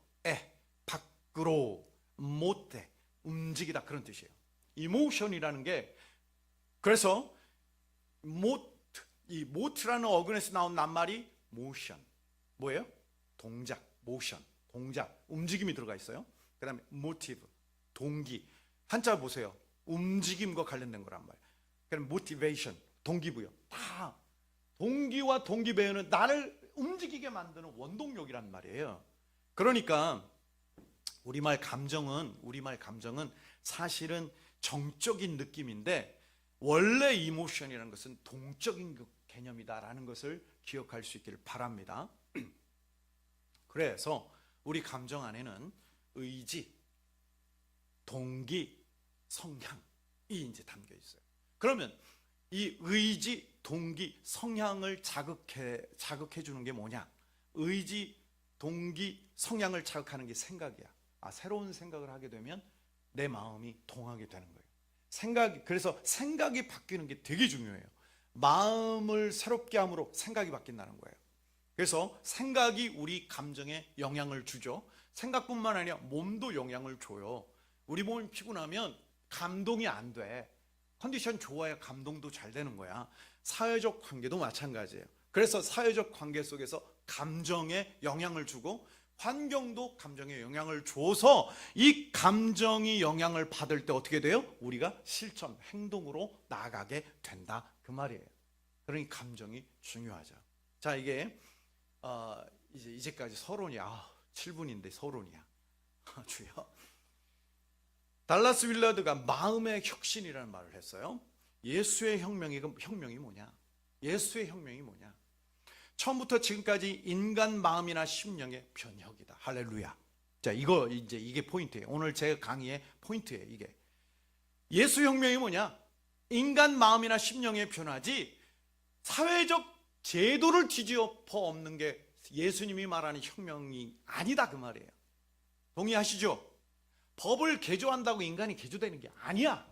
밖으로, 모테, 움직이다, 그런 뜻이에요. 이모션이라는 게, 그래서 이 모트라는 어근에서 나온 낱말이 모션. 뭐예요? 동작, 모션, 동작, 움직임이 들어가 있어요. 그 다음에 모티브, 동기. 한자 보세요. 움직임과 관련된 거란 말이에요. 그럼 모티베이션, 동기부여. 다 동기와 동기부여는 나를 움직이게 만드는 원동력이란 말이에요. 그러니까 우리말 감정은 사실은 정적인 느낌인데, 원래 이모션이라는 것은 동적인 개념이다라는 것을 기억할 수 있기를 바랍니다. 그래서 우리 감정 안에는 의지, 동기, 성향이 이제 담겨 있어요. 그러면 이 의지, 동기, 성향을 자극해 주는 게 뭐냐? 의지, 동기, 성향을 자극하는 게 생각이야. 새로운 생각을 하게 되면 내 마음이 동하게 되는 거예요. 그래서 생각이 바뀌는 게 되게 중요해요. 마음을 새롭게 함으로 생각이 바뀐다는 거예요. 그래서 생각이 우리 감정에 영향을 주죠. 생각뿐만 아니라 몸도 영향을 줘요. 우리 몸이 피곤하면 감동이 안 돼. 컨디션 좋아야 감동도 잘 되는 거야. 사회적 관계도 마찬가지예요. 그래서 사회적 관계 속에서 감정에 영향을 주고 환경도 감정에 영향을 줘서 이 감정이 영향을 받을 때 어떻게 돼요? 우리가 실천, 행동으로 나아가게 된다 그 말이에요. 그러니 감정이 중요하죠. 자, 이게 이제까지 서론이야. 7분인데 서론이야. 주여. 달라스 윌라드가 마음의 혁신이라는 말을 했어요. 예수의 혁명이 뭐냐? 예수의 혁명이 뭐냐? 처음부터 지금까지 인간 마음이나 심령의 변혁이다. 할렐루야. 자, 이게 포인트예요. 오늘 제 강의의 포인트예요. 이게 예수 혁명이 뭐냐? 인간 마음이나 심령의 변화지 사회적 제도를 뒤집어 엎는 게 예수님이 말하는 혁명이 아니다 그 말이에요. 동의하시죠? 법을 개조한다고 인간이 개조되는 게 아니야.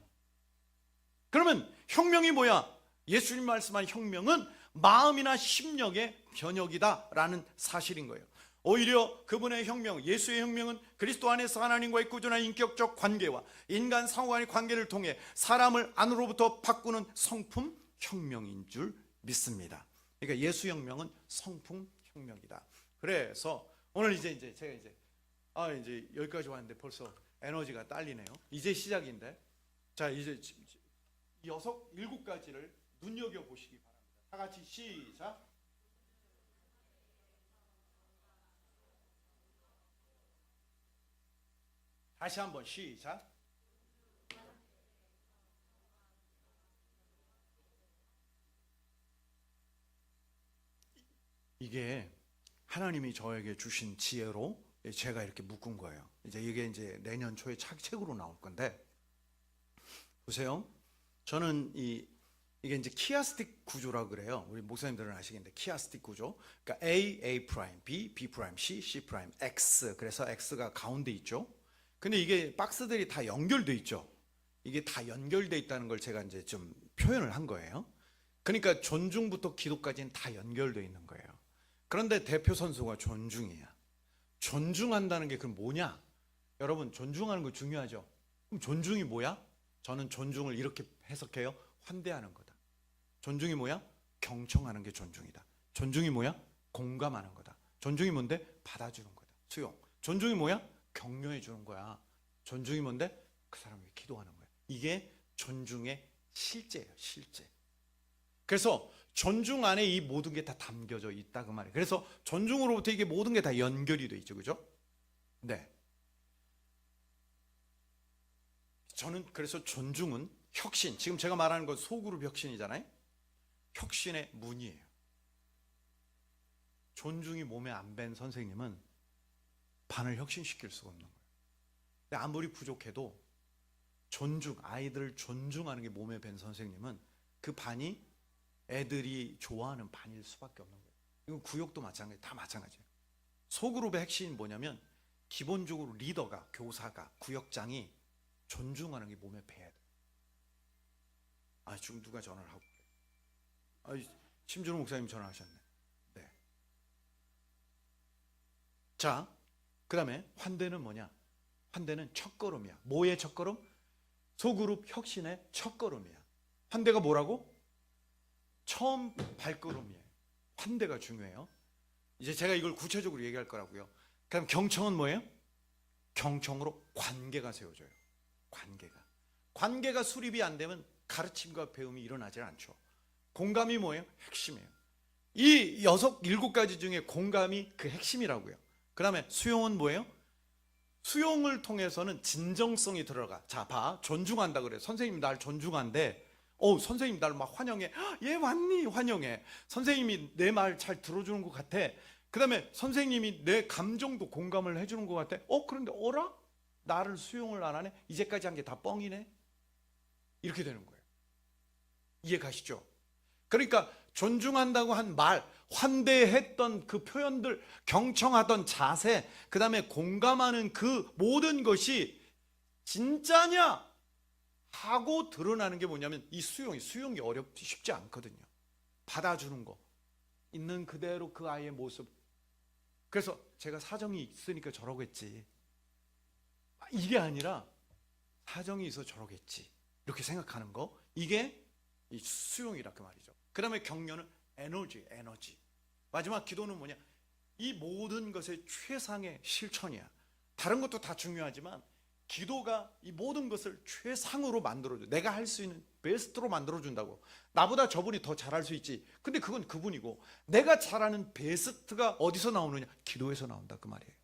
그러면 혁명이 뭐야? 예수님 말씀한 혁명은 마음이나 심령의 변혁이다라는 사실인 거예요. 오히려 그분의 혁명, 예수의 혁명은 그리스도 안에서 하나님과의 꾸준한 인격적 관계와 인간 상호 간의 관계를 통해 사람을 안으로부터 바꾸는 성품 혁명인 줄 믿습니다. 그러니까 예수 혁명은 성품 혁명이다. 그래서 오늘 제가 이제 여기까지 왔는데 벌써 에너지가 딸리네요. 이제 시작인데, 자, 이제 7가지를 눈여겨 보시기 바랍니다. 다 같이 시작. 다시 한번 시작. 이게 하나님이 저에게 주신 지혜로 제가 이렇게 묶은 거예요. 이게 내년 초에 책으로 나올 건데, 보세요. 저는 이게 이제 키아스틱 구조라 그래요. 우리 목사님들은 아시겠는데 키아스틱 구조. 그러니까 A 프라임, B 프라임, C 프라임, X. 그래서 X가 가운데 있죠. 근데 이게 박스들이 다 연결돼 있죠. 이게 다 연결돼 있다는 걸 제가 이제 좀 표현을 한 거예요. 그러니까 존중부터 기도까지는 다 연결돼 있는 거예요. 그런데 대표 선수가 존중이야. 존중한다는 게 그럼 뭐냐? 여러분, 존중하는 거 중요하죠. 그럼 존중이 뭐야? 저는 존중을 이렇게 해석해요. 환대하는 거다. 존중이 뭐야? 경청하는 게 존중이다. 존중이 뭐야? 공감하는 거다. 존중이 뭔데? 받아주는 거다. 수용. 존중이 뭐야? 격려해 주는 거야. 존중이 뭔데? 그 사람을 위해 기도하는 거야. 이게 존중의 실제예요. 실제. 그래서 존중 안에 이 모든 게 다 담겨져 있다 그 말이에요. 그래서 존중으로부터 이게 모든 게 다 연결이 돼 있죠. 그죠? 네. 저는 그래서 존중은 혁신, 지금 제가 말하는 건 소그룹 혁신이잖아요. 혁신의 문이에요. 존중이 몸에 안 밴 선생님은 반을 혁신시킬 수가 없는 거예요. 근데 아무리 부족해도 아이들을 존중하는 게 몸에 밴 선생님은 그 반이 애들이 좋아하는 반일 수밖에 없는 거예요. 이건 구역도 마찬가지, 다 마찬가지예요. 소그룹의 핵심이 뭐냐면 기본적으로 리더가, 교사가, 구역장이 존중하는 게 몸에 배야 돼요. 지금 누가 전화를 하고 그래. 심준호 목사님 전화하셨네. 네. 자, 그 다음에 환대는 뭐냐? 환대는 첫걸음이야. 뭐의 첫걸음? 소그룹 혁신의 첫걸음이야. 환대가 뭐라고? 처음 발걸음이에요. 환대가 중요해요. 이제 제가 이걸 구체적으로 얘기할 거라고요. 그럼 경청은 뭐예요? 경청으로 관계가 세워져요. 관계가 수립이 안 되면 가르침과 배움이 일어나질 않죠. 공감이 뭐예요? 핵심이에요. 이 7가지 중에 공감이 그 핵심이라고요. 그 다음에 수용은 뭐예요? 수용을 통해서는 진정성이 들어가. 자, 봐. 존중한다 그래요. 선생님이 날 존중한대. 선생님 날 막 환영해. 얘 왔니? 환영해. 선생님이 내 말 잘 들어주는 것 같아. 그 다음에 선생님이 내 감정도 공감을 해주는 것 같아. 그런데 어라? 나를 수용을 안 하네? 이제까지 한 게 다 뻥이네? 이렇게 되는 거예요. 이해 가시죠? 그러니까 존중한다고 한 말, 환대했던 그 표현들, 경청하던 자세, 그 다음에 공감하는 그 모든 것이 진짜냐? 하고 드러나는 게 뭐냐면 이 수용이 쉽지 않거든요. 받아주는 거, 있는 그대로 그 아이의 모습. 그래서 제가 사정이 있으니까 저러겠지, 이게 아니라 사정이 있어 저러겠지, 이렇게 생각하는 거, 이게 이 수용이라 그 말이죠. 그 다음에 격려는 에너지. 마지막 기도는 뭐냐? 이 모든 것의 최상의 실천이야. 다른 것도 다 중요하지만 기도가 이 모든 것을 최상으로 만들어줘. 내가 할 수 있는 베스트로 만들어준다고. 나보다 저분이 더 잘할 수 있지. 근데 그건 그분이고, 내가 잘하는 베스트가 어디서 나오느냐? 기도에서 나온다, 그 말이에요.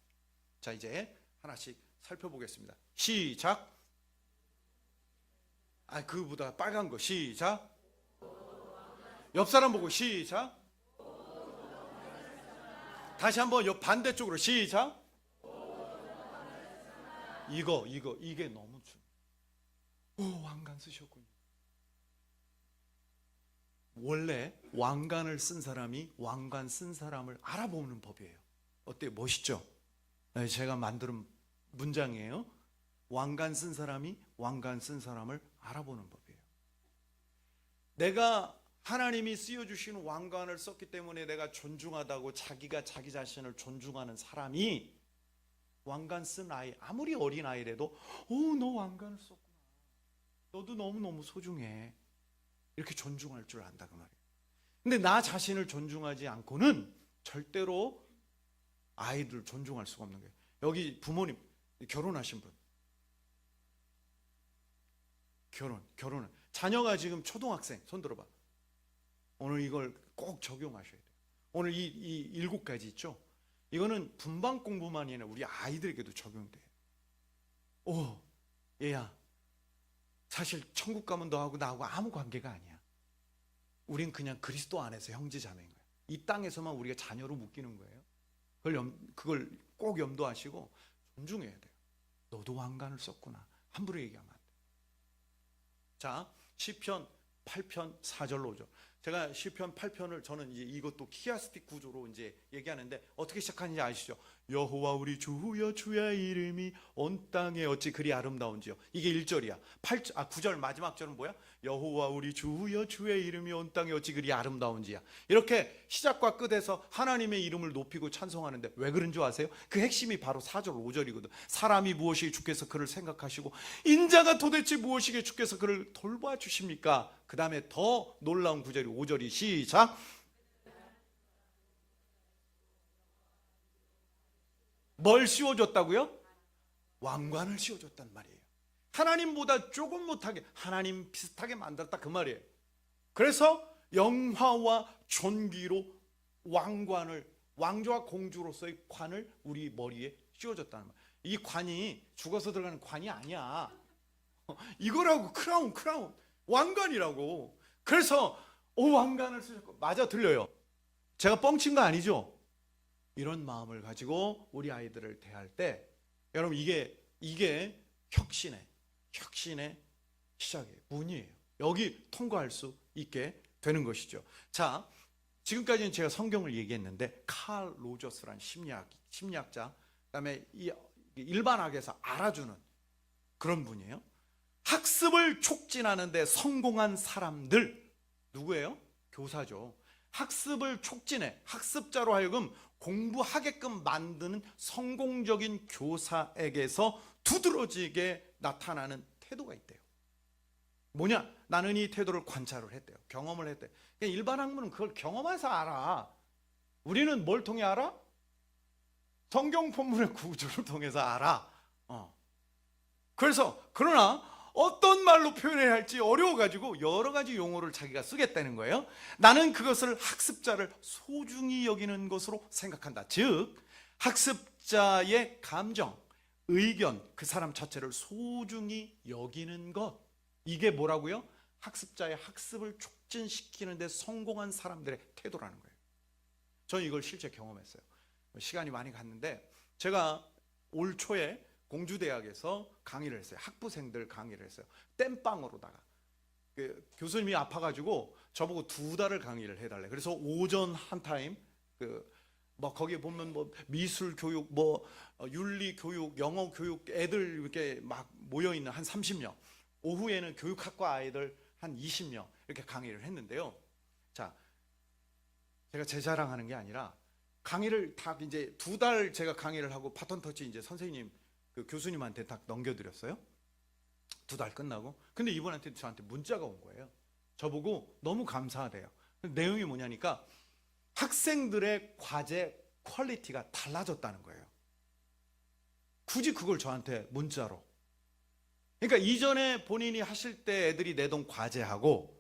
자, 이제 하나씩 살펴보겠습니다. 시작. 그보다 빨간 거 시작. 옆 사람 보고 시작. 다시 한번 옆 반대쪽으로 시작. 이게 너무 중요해요. 왕관 쓰셨군요. 원래 왕관을 쓴 사람이 왕관 쓴 사람을 알아보는 법이에요. 어때요? 멋있죠? 네, 제가 만든 문장이에요. 왕관 쓴 사람이 왕관 쓴 사람을 알아보는 법이에요. 내가 하나님이 쓰여주신 왕관을 썼기 때문에 내가 존중하다고 자기가 자기 자신을 존중하는 사람이 왕관 쓴 아이, 아무리 어린 아이라도 너 왕관을 썼구나, 너도 너무너무 소중해, 이렇게 존중할 줄 안다, 그 말이에요. 근데 나 자신을 존중하지 않고는 절대로 아이들 존중할 수가 없는 거예요. 여기 부모님 결혼하신 분, 결혼은 자녀가 지금 초등학생, 손 들어봐. 오늘 이걸 꼭 적용하셔야 돼요. 오늘 이 7가지 있죠? 이거는 분방 공부만이 아니라 우리 아이들에게도 적용돼요. 얘야, 사실 천국 가면 너하고 나하고 아무 관계가 아니야. 우린 그냥 그리스도 안에서 형제 자매인 거야. 이 땅에서만 우리가 자녀로 묶이는 거예요. 그걸 꼭 염두하시고 존중해야 돼요. 너도 왕관을 썼구나, 함부로 얘기하면 안 돼. 자, 시편 8편 4절로 5절. 제가 시편 8편을 저는 이제 이것도 키아스틱 구조로 이제 얘기하는데 어떻게 시작하는지 아시죠? 여호와 우리 주여 주의 이름이 온 땅에 어찌 그리 아름다운지요. 이게 1절이야. 9절 마지막 절은 뭐야? 여호와 우리 주여 주의 이름이 온 땅에 어찌 그리 아름다운지야. 이렇게 시작과 끝에서 하나님의 이름을 높이고 찬송하는데 왜 그런 줄 아세요? 그 핵심이 바로 4절 5절이거든. 사람이 무엇이기에 주께서 그를 생각하시고 인자가 도대체 무엇이기에 주께서 그를 돌봐주십니까? 그 다음에 더 놀라운 9절이 5절이 시작. 뭘 씌워줬다고요? 왕관을 씌워줬단 말이에요. 하나님보다 조금 못하게, 하나님 비슷하게 만들었다, 그 말이에요. 그래서 영화와 존귀로 왕관을, 왕조와 공주로서의 관을 우리 머리에 씌워줬다는 말이에요. 이 관이 죽어서 들어가는 관이 아니야. 이거라고, 크라운 왕관이라고. 그래서 왕관을 쓰셨고, 맞아, 들려요. 제가 뻥친 거 아니죠? 이런 마음을 가지고 우리 아이들을 대할 때, 여러분, 이게 혁신의 시작이에요. 문이에요. 여기 통과할 수 있게 되는 것이죠. 자, 지금까지는 제가 성경을 얘기했는데 칼 로저스란 심리학자, 그다음에 이 일반학에서 알아주는 그런 분이에요. 학습을 촉진하는 데 성공한 사람들 누구예요? 교사죠. 학습을 촉진해 학습자로 하여금 공부하게끔 만드는 성공적인 교사에게서 두드러지게 나타나는 태도가 있대요. 뭐냐? 나는 이 태도를 관찰을 했대요. 경험을 했대요. 일반 학문은 그걸 경험해서 알아. 우리는 뭘 통해 알아? 성경 본문의 구조를 통해서 알아. 그래서 그러나 어떤 말로 표현해야 할지 어려워가지고 여러 가지 용어를 자기가 쓰겠다는 거예요. 나는 그것을 학습자를 소중히 여기는 것으로 생각한다. 즉 학습자의 감정, 의견, 그 사람 자체를 소중히 여기는 것, 이게 뭐라고요? 학습자의 학습을 촉진시키는 데 성공한 사람들의 태도라는 거예요. 저는 이걸 실제 경험했어요. 시간이 많이 갔는데 제가 올 초에 공주대학에서 강의를 했어요. 학부생들 강의를 했어요. 땜빵으로다가 그 교수님이 아파가지고 저보고 2달을 강의를 해달래. 그래서 오전 한 타임, 뭐 거기에 보면 뭐 미술 교육, 뭐 윤리 교육, 영어 교육 애들 이렇게 막 모여 있는 한 30명, 오후에는 교육학과 아이들 한 20명 이렇게 강의를 했는데요. 자, 제가 제 자랑하는 게 아니라 강의를 다 이제 2달 제가 강의를 하고 바톤 터치 이제 선생님 그 교수님한테 딱 넘겨드렸어요. 2달 끝나고. 근데 이분한테 저한테 문자가 온 거예요. 저보고 너무 감사하대요. 내용이 뭐냐니까 학생들의 과제 퀄리티가 달라졌다는 거예요. 굳이 그걸 저한테 문자로. 그러니까 이전에 본인이 하실 때 애들이 내던 과제하고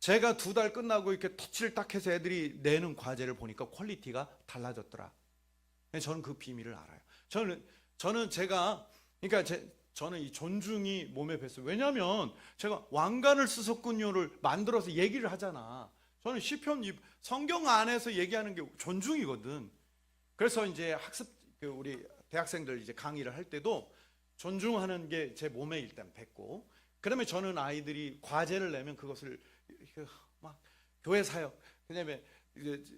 제가 2달 끝나고 이렇게 터치를 딱 해서 애들이 내는 과제를 보니까 퀄리티가 달라졌더라. 저는 그 비밀을 알아요. 저는 제가 그러니까 저는 이 존중이 몸에 뱄어요. 왜냐하면 제가 왕관을 쓰셨군요를 만들어서 얘기를 하잖아. 저는 시편 성경 안에서 얘기하는 게 존중이거든. 그래서 이제 우리 대학생들 이제 강의를 할 때도 존중하는 게 제 몸에 일단 뱄고, 그다음에 저는 아이들이 과제를 내면 그것을 막 교회 사역, 그다음에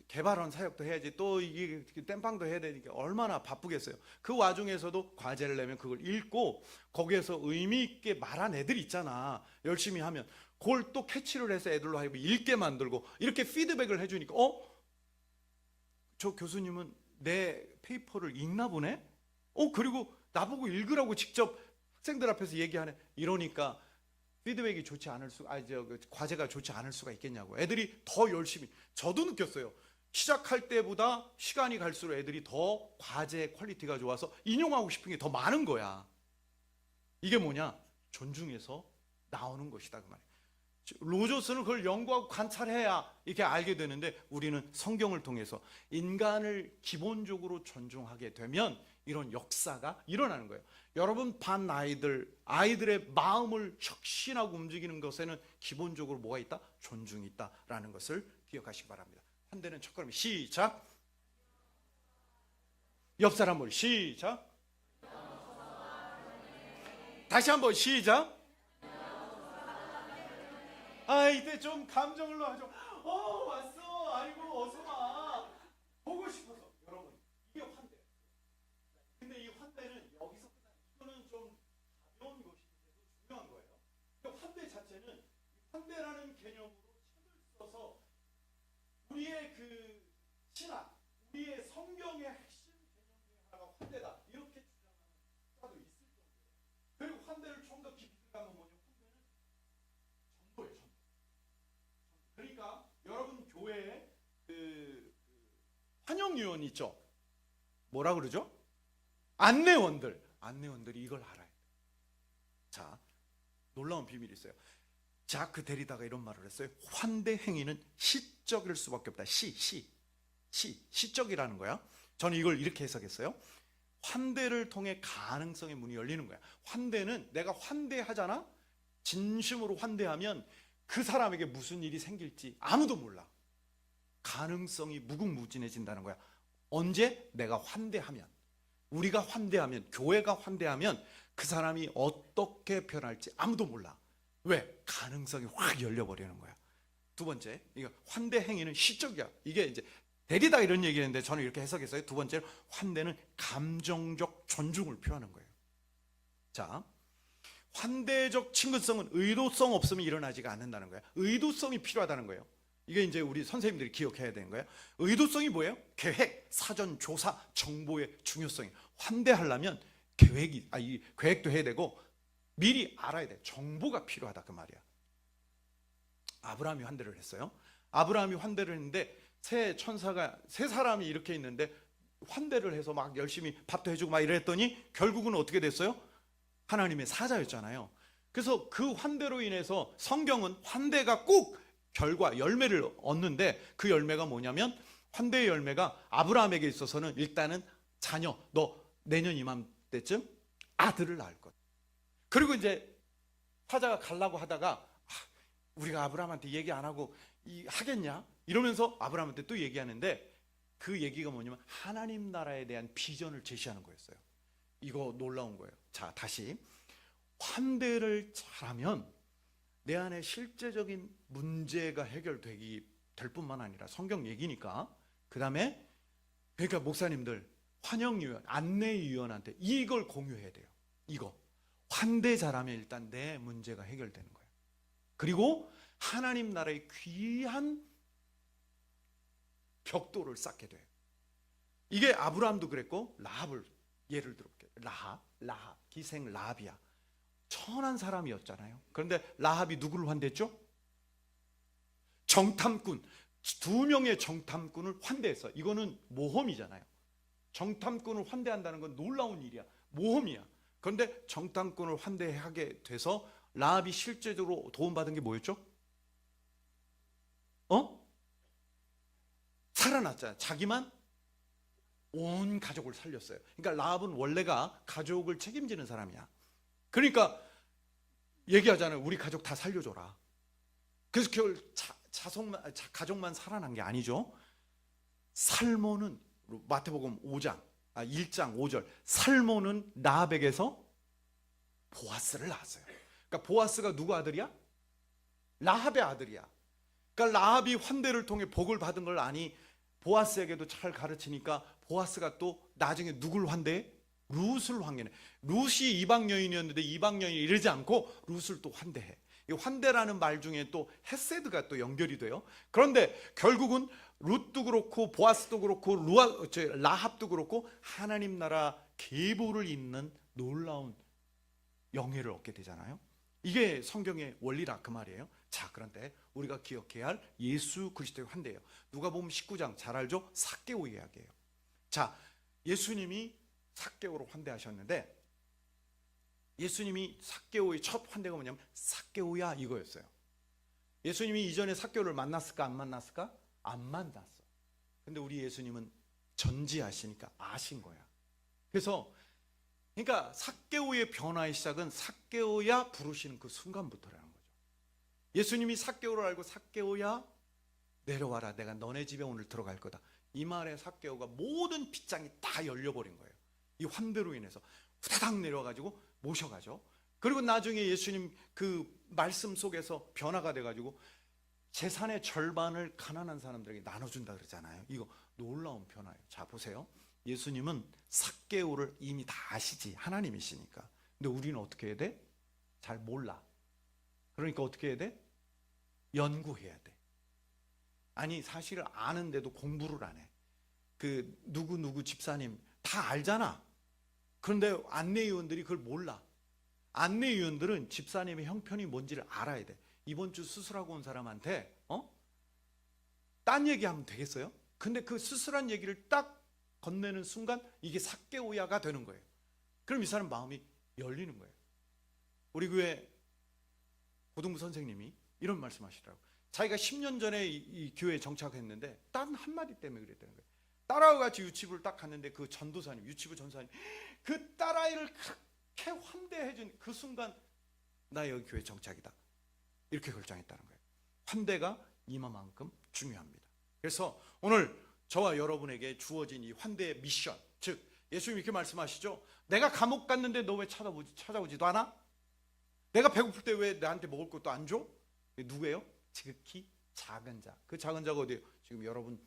개발원 사역도 해야지, 또 이게 땜빵도 해야 되니까 얼마나 바쁘겠어요. 그 와중에서도 과제를 내면 그걸 읽고 거기에서 의미 있게 말한 애들 있잖아. 열심히 하면 그걸 또 캐치를 해서 애들로 하여금 읽게 만들고 이렇게 피드백을 해주니까 저 교수님은 내 페이퍼를 읽나 보네? 그리고 나보고 읽으라고 직접 학생들 앞에서 얘기하네. 이러니까 피드백이 좋지 않을 과제가 좋지 않을 수가 있겠냐고. 애들이 더 열심히, 저도 느꼈어요. 시작할 때보다 시간이 갈수록 애들이 더 과제 퀄리티가 좋아서 인용하고 싶은 게 더 많은 거야. 이게 뭐냐? 존중해서 나오는 것이다 그 말이에요. 로저스는 그걸 연구하고 관찰해야 이렇게 알게 되는데, 우리는 성경을 통해서 인간을 기본적으로 존중하게 되면 이런 역사가 일어나는 거예요. 여러분 반 아이들의 마음을 혁신하고 움직이는 것에는 기본적으로 뭐가 있다? 존중이 있다라는 것을 기억하시기 바랍니다. 환대는 첫걸음 시작. 옆 사람을 시작. 다시 한번 시작. 이때 좀 감정을 넣어줘. 왔어. 아이고 어서 와. 보고 싶어서. 여러분 이게 환대. 근데 이 환대는 여기서 이거는 좀 가벼운 것인데도 중요한 거예요. 그러니까 환대 자체는 환대라는 개념으로 책을 써서 우리의 그 신학, 우리의 성경의 핵심 개념 중에 하나가 환대다 이렇게 주장하는 사도 있을 정도예요. 그리고 환대를 좀 더 깊이 들어가면 뭐냐? 환대는 전도예요. 그러니까 여러분 교회에 환영위원 있죠? 뭐라 그러죠? 안내원들이 이걸 알아야 돼. 자, 놀라운 비밀이 있어요. 자크 데리다가 이런 말을 했어요. 환대 행위는 시적일 수밖에 없다. 시적이라는 거야. 저는 이걸 이렇게 해석했어요. 환대를 통해 가능성의 문이 열리는 거야. 환대는 내가 환대하잖아. 진심으로 환대하면 그 사람에게 무슨 일이 생길지 아무도 몰라. 가능성이 무궁무진해진다는 거야. 언제? 내가 환대하면, 우리가 환대하면, 교회가 환대하면 그 사람이 어떻게 변할지 아무도 몰라. 왜? 가능성이 확 열려버리는 거야. 두 번째, 이거 환대 행위는 시적이야. 이게 이제 데리다 이런 얘기했는데 저는 이렇게 해석했어요. 두 번째로 환대는 감정적 존중을 표하는 거예요. 자, 환대적 친근성은 의도성 없으면 일어나지가 않는다는 거예요. 의도성이 필요하다는 거예요. 이게 이제 우리 선생님들이 기억해야 되는 거예요. 의도성이 뭐예요? 계획, 사전, 조사, 정보의 중요성이. 환대하려면 계획도 해야 되고 미리 알아야 돼. 정보가 필요하다 그 말이야. 아브라함이 환대를 했어요. 아브라함이 환대를 했는데 세 사람이 이렇게 있는데 환대를 해서 막 열심히 밥도 해주고 막 이랬더니 결국은 어떻게 됐어요? 하나님의 사자였잖아요. 그래서 그 환대로 인해서 성경은 환대가 꼭 열매를 얻는데, 그 열매가 뭐냐면, 환대의 열매가 아브라함에게 있어서는 일단은 자녀, 너 내년 이맘때쯤 아들을 낳을 것. 그리고 이제 사자가 가려고 하다가 우리가 아브라함한테 얘기 안 하고 하겠냐? 이러면서 아브라함한테 또 얘기하는데, 그 얘기가 뭐냐면 하나님 나라에 대한 비전을 제시하는 거였어요. 이거 놀라운 거예요. 자, 다시. 환대를 잘하면 내 안에 실제적인 문제가 될 뿐만 아니라, 성경 얘기니까, 그 다음에 그러니까 목사님들, 환영위원, 안내위원한테 이걸 공유해야 돼요. 이거 환대 잘하면 일단 내 문제가 해결되는 거예요. 그리고 하나님 나라의 귀한 벽돌을 쌓게 돼요. 이게 아브라함도 그랬고, 라합을 예를 들어볼게요. 라합 기생 라합이야. 천한 사람이었잖아요. 그런데 라합이 누구를 환대했죠? 정탐꾼, 두 명의 정탐꾼을 환대했어. 이거는 모험이잖아요. 정탐꾼을 환대한다는 건 놀라운 일이야. 모험이야. 그런데 정탐꾼을 환대하게 돼서 라합이 실제적으로 도움받은 게 뭐였죠? 살아났잖아요. 자기만 온 가족을 살렸어요. 그러니까 라합은 원래가 가족을 책임지는 사람이야. 그러니까 얘기하잖아요. 우리 가족 다 살려줘라. 그래서 결 가족만 살아난 게 아니죠. 살모는 마태복음 5장 1장 5절 살모는 라합에게서 보아스를 낳았어요. 그러니까 보아스가 누구 아들이야? 라합의 아들이야. 그러니까 라합이 환대를 통해 복을 받은 걸 아니 보아스에게도 잘 가르치니까 보아스가 또 나중에 누굴 환대해? 룻을 환대해. 룻이 이방 여인이었는데 이방 여인이 이러지 않고 룻을 또 환대해. 이 환대라는 말 중에 또 헤세드가 또 연결이 돼요. 그런데 결국은 룻도 그렇고 보아스도 그렇고 라합도 그렇고 하나님 나라 계보를 잇는 놀라운 영예를 얻게 되잖아요. 이게 성경의 원리라 그 말이에요. 자, 그런데 우리가 기억해야 할 예수 그리스도의 환대예요. 누가복음 19장 잘 알죠? 삭개오 이야기예요. 자, 예수님이 삭개오로 환대하셨는데 예수님이 삭개오의 첫 환대가 뭐냐면 삭개오야 이거였어요. 예수님이 이전에 삭개오를 만났을까 안 만났을까? 안 만났어. 근데 우리 예수님은 전지하시니까 아신 거야. 그래서 그러니까 삭개오의 변화의 시작은 삭개오야 부르시는 그 순간부터라는 거죠. 예수님이 삭개오를 알고 삭개오야 내려와라 내가 너네 집에 오늘 들어갈 거다. 이 말에 삭개오가 모든 빗장이 다 열려버린 거예요. 이 환대로 인해서 후다닥 내려와가지고 모셔가죠. 그리고 나중에 예수님 그 말씀 속에서 변화가 돼가지고 재산의 절반을 가난한 사람들에게 나눠준다 그러잖아요. 이거 놀라운 변화예요. 자, 보세요. 예수님은 삭개오를 이미 다 아시지. 하나님이시니까. 근데 우리는 어떻게 해야 돼? 잘 몰라. 그러니까 어떻게 해야 돼? 연구해야 돼. 아니 사실을 아는데도 공부를 안 해. 그 누구 집사님 다 알잖아. 그런데 안내위원들이 그걸 몰라. 안내위원들은 집사님의 형편이 뭔지를 알아야 돼. 이번 주 수술하고 온 사람한테 딴 얘기하면 되겠어요? 근데 그 수술한 얘기를 딱 건네는 순간 이게 삭개오야가 되는 거예요. 그럼 이 사람 마음이 열리는 거예요. 우리 교회 고등부 선생님이 이런 말씀하시더라고요. 자기가 10년 전에 이 교회에 정착했는데 단 한마디 때문에 그랬다는 거예요. 딸하고 같이 유치부를 딱 갔는데 그 전도사님, 유치부 전도사님 그 딸아이를 그렇게 환대해준 그 순간 나 여기 교회 정착이다. 이렇게 결정했다는 거예요. 환대가 이만큼 중요합니다. 그래서 오늘 저와 여러분에게 주어진 이 환대의 미션, 즉 예수님이 이렇게 말씀하시죠. 내가 감옥 갔는데 너 왜 찾아오지도 않아? 내가 배고플 때 왜 나한테 먹을 것도 안 줘? 누구예요? 지극히 작은 자. 그 작은 자가 어디예요? 지금 여러분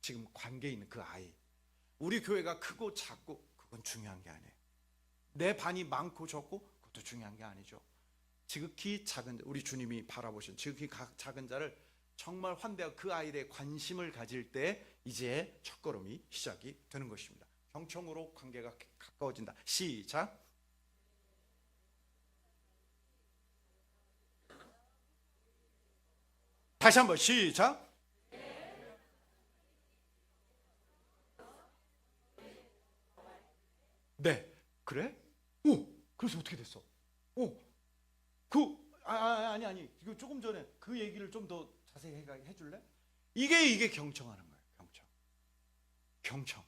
지금 관계에 있는 그 아이. 우리 교회가 크고 작고 그건 중요한 게 아니에요. 내 반이 많고 적고 그것도 중요한 게 아니죠. 지극히 작은 자, 우리 주님이 바라보신 지극히 작은 자를 정말 환대하고 그 아이에 대해 관심을 가질 때 이제 첫걸음이 시작이 되는 것입니다. 경청으로 관계가 가까워진다. 시작. 다시 한번 시작. 네. 그래? 오, 그래서 어떻게 됐어? 오, 아니. 이거 조금 전에 그 얘기를 좀 더 자세히 해줄래? 이게 경청하는 거예요. 경청.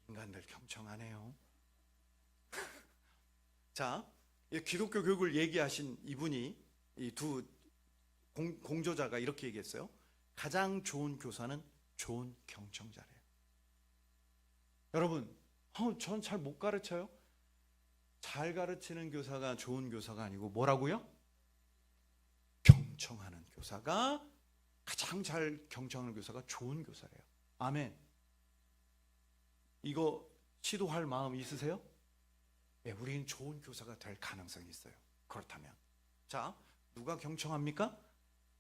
우리 인간들 경청하네요. 자, 기독교 교육을 얘기하신 이분이 이 두 공조자가 이렇게 얘기했어요. 가장 좋은 교사는 좋은 경청자래요. 여러분, 전 잘 못 가르쳐요. 잘 가르치는 교사가 좋은 교사가 아니고 뭐라고요? 경청하는 교사가 가장 잘 경청하는 교사가 좋은 교사래요. 아멘. 이거 시도할 마음 있으세요? 네, 우리는 좋은 교사가 될 가능성이 있어요. 그렇다면 자, 누가 경청합니까?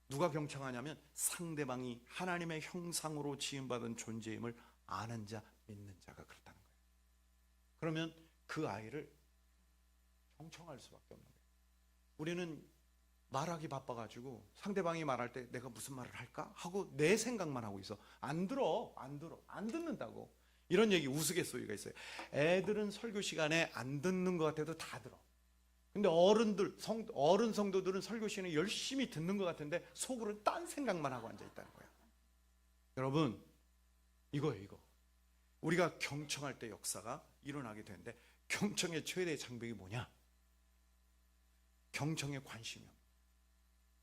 누가 경청하냐면 상대방이 하나님의 형상으로 지음받은 존재임을 아는 자, 믿는 자가 그렇다는 거예요. 그러면 그 아이를 경청할 수밖에 없는 거예요. 우리는 말하기 바빠가지고 상대방이 말할 때 내가 무슨 말을 할까 하고 내 생각만 하고 있어. 안 듣는다고. 이런 얘기 우스갯소리가 있어요. 애들은 설교 시간에 안 듣는 것 같아도 다 들어. 근데 어른 성도들은 설교 시간에 열심히 듣는 것 같은데 속으로는 딴 생각만 하고 앉아 있다는 거야. 여러분, 이거예요, 이거. 우리가 경청할 때 역사가 일어나게 되는데, 경청의 최대 장벽이 뭐냐? 경청에 관심이 없는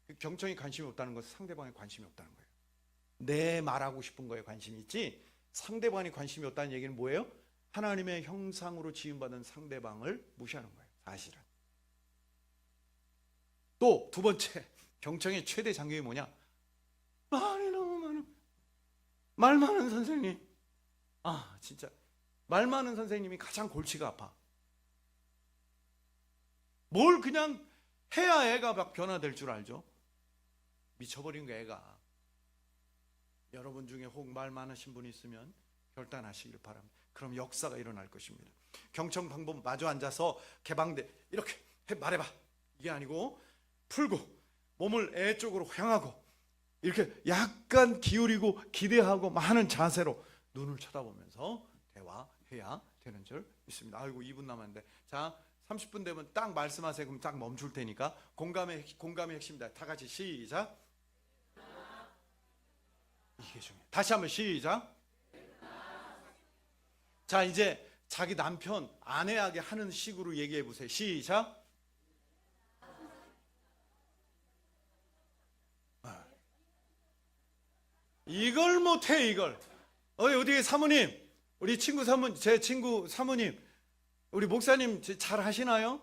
거예요. 경청에 관심이 없다는 것은 상대방에 관심이 없다는 거예요. 내 말하고 싶은 거에 관심이 있지, 상대방에 관심이 없다는 얘기는 뭐예요? 하나님의 형상으로 지음받은 상대방을 무시하는 거예요, 사실은. 또 두 번째, 경청의 최대 장벽이 뭐냐? 말이 너무 많아. 말 많은 선생님. 진짜 말 많은 선생님이 가장 골치가 아파. 뭘 그냥 해야 애가 막 변화될 줄 알죠? 미쳐버린 거 애가. 여러분 중에 혹 말 많으신 분이 있으면 결단하시길 바랍니다. 그럼 역사가 일어날 것입니다. 경청 방법 마주 앉아서 개방돼 이렇게 말해봐, 이게 아니고 풀고 몸을 애 쪽으로 향하고 이렇게 약간 기울이고 기대하고 많은 자세로 눈을 쳐다보면서 대화해야 되는 줄 믿습니다. 아이고 2분 남았는데, 자 30분 되면 딱 말씀하세요. 그럼 딱 멈출 테니까. 공감의 핵심이다. 다 같이 시작. 이게 중요해. 다시 한번 시작. 자, 이제 자기 남편 아내에게 하는 식으로 얘기해 보세요. 시작. 이걸 못해, 이걸. 어디 사모님, 우리 친구 사모님, 제 친구 사모님, 우리 목사님 잘 하시나요?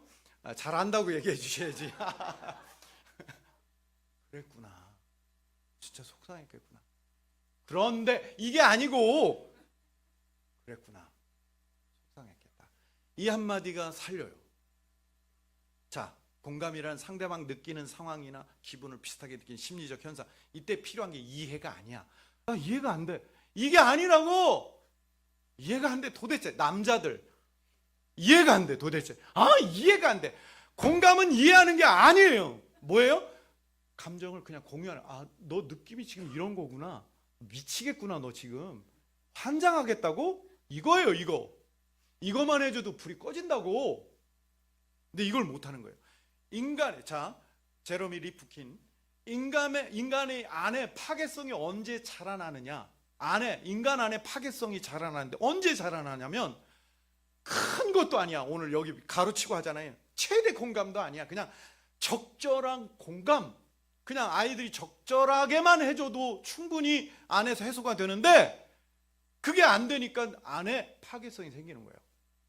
잘 한다고 얘기해 주셔야지. 그랬구나. 진짜 속상했겠구나. 그런데 이게 아니고 그랬구나. 속상했겠다. 이 한마디가 살려요. 자, 공감이란 상대방 느끼는 상황이나 기분을 비슷하게 느끼는 심리적 현상. 이때 필요한 게 이해가 아니야. 이해가 안 돼. 이게 아니라고. 이해가 안 돼. 도대체 남자들 이해가 안 돼. 도대체 이해가 안 돼. 공감은 이해하는 게 아니에요. 뭐예요? 감정을 그냥 공유하는. 너 느낌이 지금 이런 거구나. 미치겠구나. 너 지금 환장하겠다고? 이거예요, 이거. 이거만 해줘도 불이 꺼진다고. 근데 이걸 못하는 거예요. 제로미 리프킨, 인간의 안에 파괴성이 언제 자라나느냐? 인간 안에 파괴성이 자라나는데 언제 자라나냐면, 큰 것도 아니야. 오늘 여기 가로치고 하잖아요. 최대 공감도 아니야. 그냥 적절한 공감. 그냥 아이들이 적절하게만 해줘도 충분히 안에서 해소가 되는데, 그게 안 되니까 안에 파괴성이 생기는 거예요.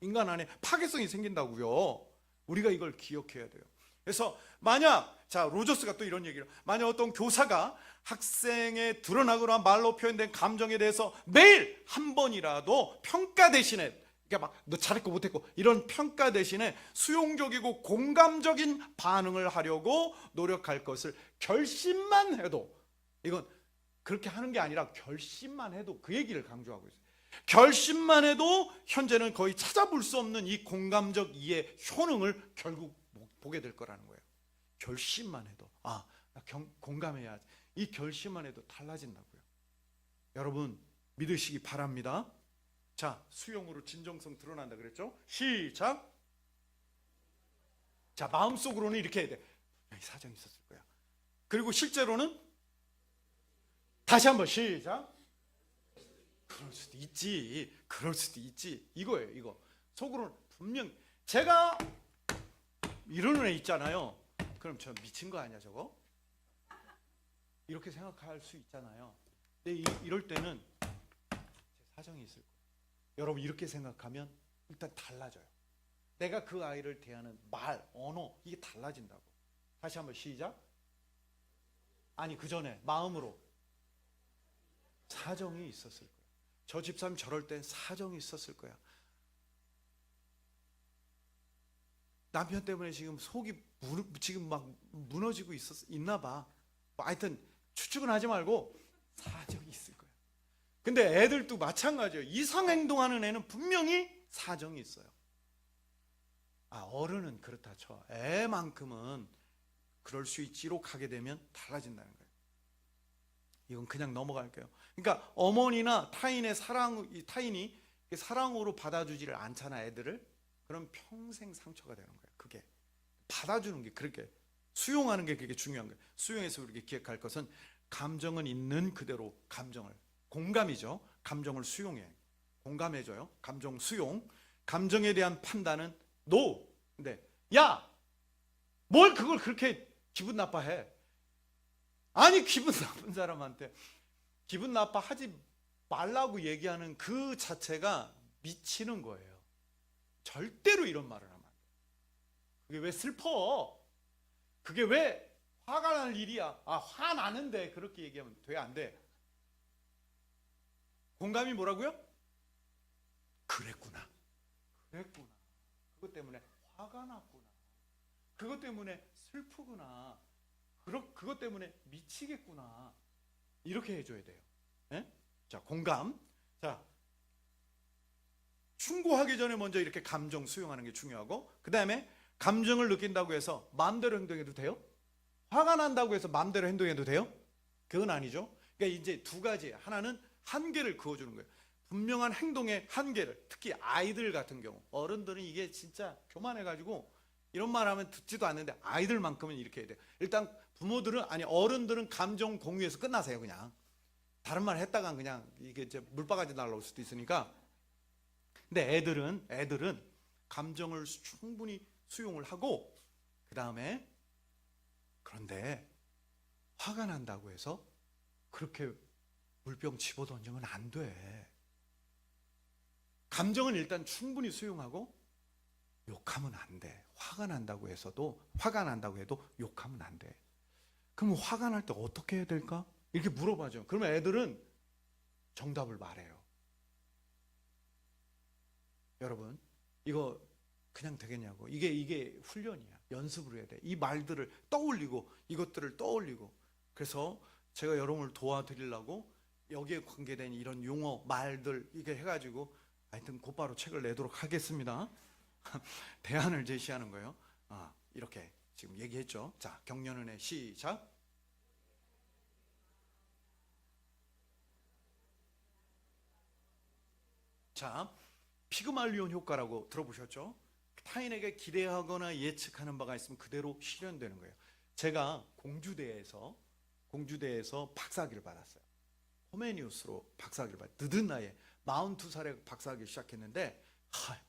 인간 안에 파괴성이 생긴다고요. 우리가 이걸 기억해야 돼요. 그래서 로저스가 또 이런 얘기를, 만약 어떤 교사가 학생의 드러나거나 말로 표현된 감정에 대해서 매일 한 번이라도 평가 대신에, 그러니까 막 너 잘했고 못했고 이런 평가 대신에 수용적이고 공감적인 반응을 하려고 노력할 것을 결심만 해도, 이건 그렇게 하는 게 아니라 결심만 해도, 그 얘기를 강조하고 있어요. 결심만 해도 현재는 거의 찾아볼 수 없는 이 공감적 이해 효능을 결국 보게 될 거라는 거예요. 결심만 해도 나 공감해야지. 이 결심만 해도 달라진다고요. 여러분 믿으시기 바랍니다. 자, 수용으로 진정성 드러난다 그랬죠? 시작. 자, 마음속으로는 이렇게 해야 돼. 사정이 있었을 거야. 그리고 실제로는 다시 한번 시작. 그럴 수도 있지. 그럴 수도 있지. 이거예요, 이거. 속으로는 분명 제가 이러는 애 있잖아요. 그럼 저 미친 거 아니야, 저거? 이렇게 생각할 수 있잖아요. 근데 이럴 때는 제 사정이 있을 거예요. 여러분 이렇게 생각하면 일단 달라져요. 내가 그 아이를 대하는 말, 언어, 이게 달라진다고. 다시 한번 시작. 그 전에 마음으로 사정이 있었을 거야. 저 집사님 저럴 땐 사정이 있었을 거야. 남편 때문에 지금 속이 지금 막 무너지고 있나 봐. 하여튼 추측은 하지 말고 사정이 있을 거야. 근데 애들도 마찬가지예요. 이상 행동하는 애는 분명히 사정이 있어요. 어른은 그렇다 쳐. 애만큼은 그럴 수 있지로 가게 되면 달라진다는 거예요. 이건 그냥 넘어갈게요. 그러니까 어머니나 타인이 사랑으로 받아주지를 않잖아, 애들을. 그럼 평생 상처가 되는 거예요. 그게 받아주는 게 그렇게, 수용하는 게 그게 중요한 거예요. 수용해서 우리가 기억할 것은 감정은 있는 그대로 감정을, 공감이죠. 감정을 수용해, 공감해줘요. 감정 수용. 감정에 대한 판단은 NO. 근데 야, 뭘 그걸 그렇게 기분 나빠해? 아니, 기분 나쁜 사람한테 기분 나빠하지 말라고 얘기하는 그 자체가 미치는 거예요. 절대로 이런 말을 하면 안 돼. 그게 왜 슬퍼? 그게 왜 화가 날 일이야? 아, 화나는데 그렇게 얘기하면 돼, 안 돼? 공감이 뭐라고요? 그랬구나. 그것 때문에 화가 났구나. 그것 때문에 슬프구나. 그것 때문에 미치겠구나. 이렇게 해줘야 돼요. 네? 자, 공감. 자, 충고하기 전에 먼저 이렇게 감정 수용하는 게 중요하고, 그 다음에 감정을 느낀다고 해서 마음대로 행동해도 돼요? 화가 난다고 해서 마음대로 행동해도 돼요? 그건 아니죠. 그러니까 이제 두 가지. 하나는 한계를 그어주는 거예요. 분명한 행동의 한계를. 특히 아이들 같은 경우, 어른들은 이게 진짜 교만해가지고 이런 말 하면 듣지도 않는데 아이들만큼은 이렇게 해야 돼요. 일단 부모들은, 아니 어른들은 감정 공유해서 끝나세요. 그냥 다른 말 했다간 그냥 이게 이제 물바가지 날라올 수도 있으니까. 근데 애들은 감정을 충분히 수용을 하고, 그 다음에 그런데 화가 난다고 해서 그렇게 물병 집어던지면 안 돼. 감정은 일단 충분히 수용하고 욕하면 안 돼. 화가 난다고 해도 욕하면 안 돼. 그럼 화가 날 때 어떻게 해야 될까? 이렇게 물어봐죠. 그러면 애들은 정답을 말해요. 여러분, 이거 그냥 되겠냐고. 이게 훈련이야. 연습을 해야 돼. 이 말들을 떠올리고, 이것들을 떠올리고. 그래서 제가 여러분을 도와드리려고 여기에 관계된 이런 용어, 말들 이게 해가지고 하여튼 곧바로 책을 내도록 하겠습니다. 대안을 제시하는 거예요. 이렇게 지금 얘기했죠. 자, 경련은혜 시작. 자, 피그말리온 효과라고 들어보셨죠? 타인에게 기대하거나 예측하는 바가 있으면 그대로 실현되는 거예요. 제가 공주대에서 박사학위를 받았어요. 호메니우스로 박사학위를 받았어요. 늦은 나이에 42살에 박사학위를 시작했는데,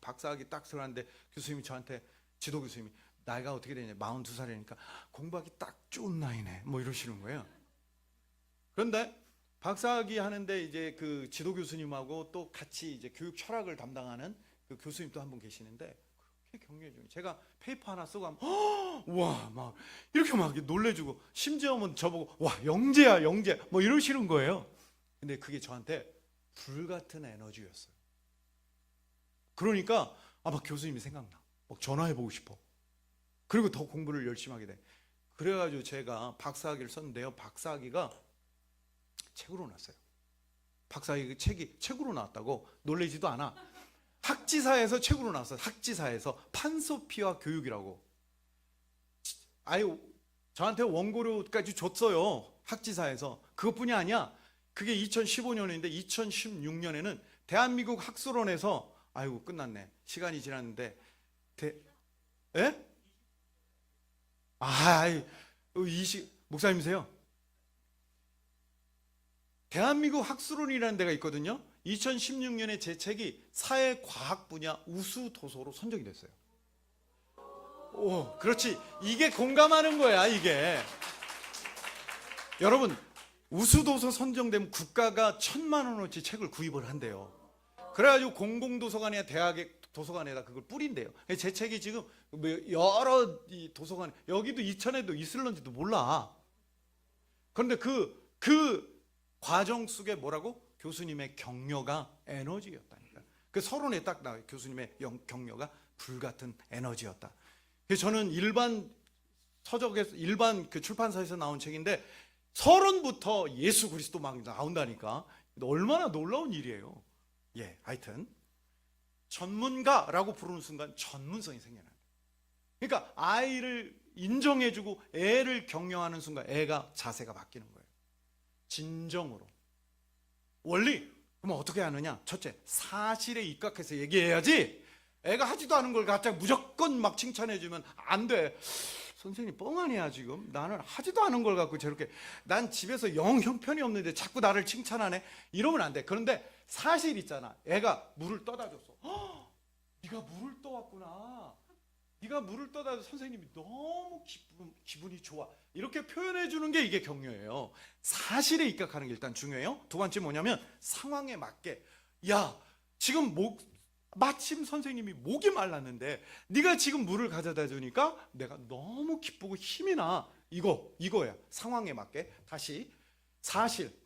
박사학위 딱 들어갔는데 교수님이 저한테, 지도 교수님이 나이가 어떻게 되냐, 42살이니까 공부하기 딱 좋은 나이네, 뭐 이러시는 거예요. 그런데 박사학위 하는데 이제 그 지도 교수님하고 또 같이 이제 교육 철학을 담당하는 그 교수님 또 한 분 계시는데, 그렇게 격려해 주는, 제가 페이퍼 하나 쓰고 하면 와, 막 이렇게 막 놀래주고, 심지어는 저보고 와, 영재야 뭐 이러시는 거예요. 근데 그게 저한테 불같은 에너지였어요. 그러니까 막 교수님이 생각나, 막 전화해보고 싶어. 그리고 더 공부를 열심히 하게 돼. 그래가지고 제가 박사학위를 썼는데요, 박사학위가 책으로 나왔어요. 박사학위 책이 책으로 나왔다고 놀라지도 않아. 학지사에서 책으로 나왔어요. 학지사에서 판소피와 교육이라고. 아유, 저한테 원고료까지 줬어요. 학지사에서. 그것뿐이 아니야. 그게 2015년인데 2016년에는 대한민국 학술원에서, 아이고 끝났네, 시간이 지났는데, 예? 목사님이세요? 대한민국 학술원이라는 데가 있거든요. 2016년에 제 책이 사회과학 분야 우수 도서로 선정이 됐어요. 오, 그렇지. 이게 공감하는 거야, 이게. 여러분, 우수 도서 선정되면 국가가 1,000만 원어치 책을 구입을 한대요. 그래가지고 공공도서관이나 대학의 도서관에다 그걸 뿌린대요. 제 책이 지금 여러 도서관, 여기도 이천에도 있을런지도 몰라. 그런데 그 과정 속에 뭐라고? 교수님의 격려가 에너지였다니까. 그 서론에 딱 나와요. 교수님의 격려가 불같은 에너지였다. 그래서 저는 일반 서적에서, 일반 그 출판사에서 나온 책인데 서론부터 예수 그리스도 막 나온다니까. 얼마나 놀라운 일이에요. 예, 하여튼 전문가라고 부르는 순간 전문성이 생겨나요. 그러니까 아이를 인정해주고 애를 격려하는 순간 애가 자세가 바뀌는 거예요. 진정으로. 원리, 그러면 어떻게 하느냐? 첫째, 사실에 입각해서 얘기해야지. 애가 하지도 않은 걸 갖다 무조건 막 칭찬해주면 안 돼. 선생님 뻥 아니야 지금? 나는 하지도 않은 걸 갖고 저렇게, 난 집에서 영 형편이 없는데 자꾸 나를 칭찬하네? 이러면 안 돼. 그런데 사실 있잖아. 애가 물을 떠다 줬어. 네가 물을 떠왔구나. 네가 물을 떠다 줘. 선생님이 너무 기분이 좋아. 이렇게 표현해 주는 게 이게 격려예요. 사실에 입각하는 게 일단 중요해요. 두 번째 뭐냐면 상황에 맞게, 야 지금 마침 선생님이 목이 말랐는데 네가 지금 물을 가져다 주니까 내가 너무 기쁘고 힘이 나. 이거야. 상황에 맞게. 다시, 사실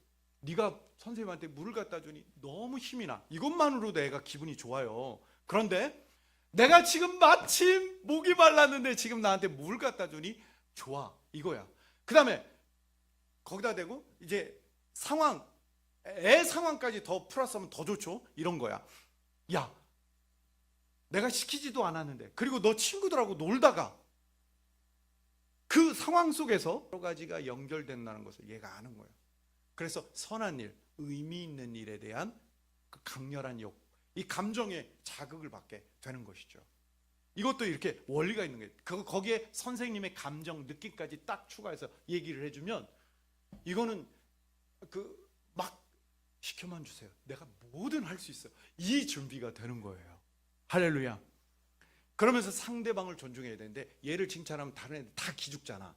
네가 선생님한테 물을 갖다 주니 너무 힘이 나. 이것만으로도 애가 기분이 좋아요. 그런데 내가 지금 마침 목이 말랐는데 지금 나한테 물 갖다 주니 좋아. 이거야. 그 다음에 거기다 대고 이제 애 상황까지 더 플러스하면 더 좋죠. 이런 거야. 야, 내가 시키지도 않았는데, 그리고 너 친구들하고 놀다가 그 상황 속에서 여러 가지가 연결된다는 것을 얘가 아는 거예요. 그래서 선한 일, 의미 있는 일에 대한 그 강렬한 이 감정에 자극을 받게 되는 것이죠. 이것도 이렇게 원리가 있는 거예요. 거기에 선생님의 감정, 느낌까지 딱 추가해서 얘기를 해주면, 이거는 막 시켜만 주세요. 내가 뭐든 할 수 있어요. 이 준비가 되는 거예요. 할렐루야. 그러면서 상대방을 존중해야 되는데, 얘를 칭찬하면 다른 애들 다 기죽잖아.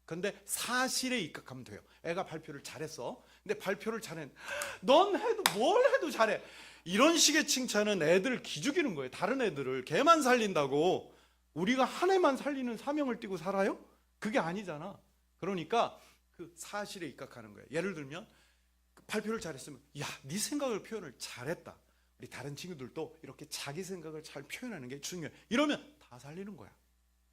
근데 사실에 입각하면 돼요. 애가 발표를 잘했어. 근데 발표를 잘해. 넌 해도 뭘 해도 잘해. 이런 식의 칭찬은 애들을 기죽이는 거예요. 다른 애들을. 걔만 살린다고 우리가 한 애만 살리는 사명을 띠고 살아요? 그게 아니잖아. 그러니까 그 사실에 입각하는 거예요. 예를 들면 발표를 잘했으면, 야, 네 생각을 표현을 잘했다. 우리 다른 친구들도 이렇게 자기 생각을 잘 표현하는 게 중요해. 이러면 다 살리는 거야.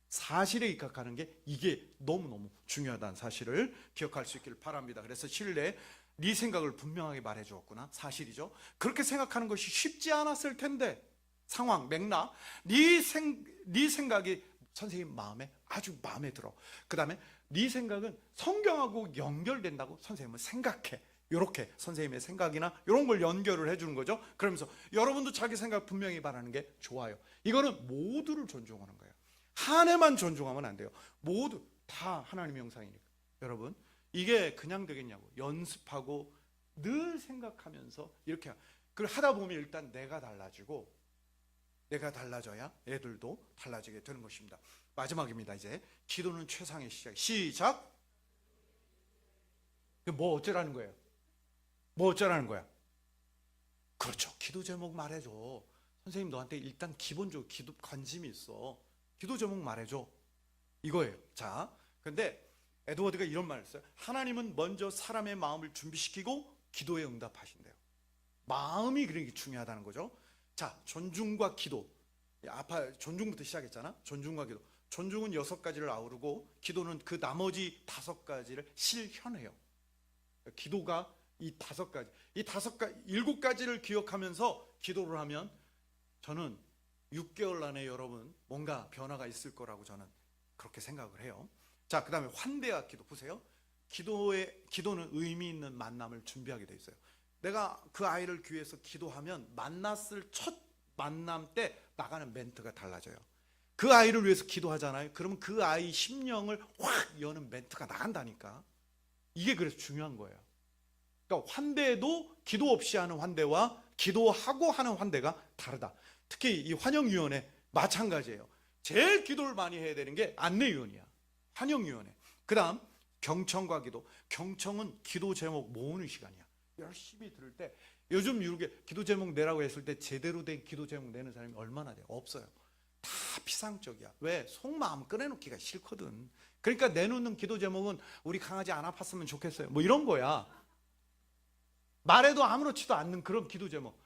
사실에 입각하는 게 이게 너무너무 중요하다는 사실을 기억할 수 있기를 바랍니다. 그래서 신뢰, 네 생각을 분명하게 말해 주었구나. 사실이죠. 그렇게 생각하는 것이 쉽지 않았을 텐데, 상황, 맥락, 네 생각이 선생님 마음에 아주 마음에 들어. 그 다음에 네 생각은 성경하고 연결된다고 선생님은 생각해. 이렇게 선생님의 생각이나 이런 걸 연결을 해주는 거죠. 그러면서 여러분도 자기 생각 분명히 말하는 게 좋아요. 이거는 모두를 존중하는 거예요. 한 해만 존중하면 안 돼요. 모두 다 하나님의 형상이니까. 여러분, 이게 그냥 되겠냐고. 연습하고 늘 생각하면서 이렇게 그걸 하다 보면 일단 내가 달라지고, 내가 달라져야 애들도 달라지게 되는 것입니다. 마지막입니다. 이제 기도는 최상의 시작. 뭐 어쩌라는 거예요? 뭐 어쩌라는 거야? 그렇죠. 기도 제목 말해줘. 선생님 너한테 일단 기본적으로 기도 관심이 있어. 기도 제목 말해줘. 이거예요. 자, 근데 에드워드가 이런 말을 했어요. 하나님은 먼저 사람의 마음을 준비시키고 기도에 응답하신대요. 마음이 그렇게 중요하다는 거죠. 자, 존중과 기도. 존중부터 시작했잖아. 존중과 기도. 존중은 6가지를 아우르고 기도는 그 나머지 5가지를 실현해요. 기도가 이 5가지, 7가지를 기억하면서 기도를 하면 저는 6개월 안에 여러분 뭔가 변화가 있을 거라고 저는 그렇게 생각을 해요. 자, 그 다음에 환대와 기도 보세요. 기도는 의미 있는 만남을 준비하게 돼 있어요. 내가 그 아이를 위해서 기도하면 만났을 첫 만남 때 나가는 멘트가 달라져요. 그 아이를 위해서 기도하잖아요. 그러면 그 아이 심령을 확 여는 멘트가 나간다니까. 이게 그래서 중요한 거예요. 그러니까 환대도 기도 없이 하는 환대와 기도하고 하는 환대가 다르다. 특히 이 환영위원회 마찬가지예요. 제일 기도를 많이 해야 되는 게 안내위원이야. 환영위원회. 그 다음 경청과 기도. 경청은 기도 제목 모으는 시간이야. 열심히 들을 때, 요즘 이렇게 기도 제목 내라고 했을 때 제대로 된 기도 제목 내는 사람이 얼마나 돼요? 없어요. 다 피상적이야. 왜? 속마음 꺼내놓기가 싫거든. 그러니까 내놓는 기도 제목은 우리 강아지 안 아팠으면 좋겠어요. 뭐 이런 거야. 말해도 아무렇지도 않는 그런 기도 제목.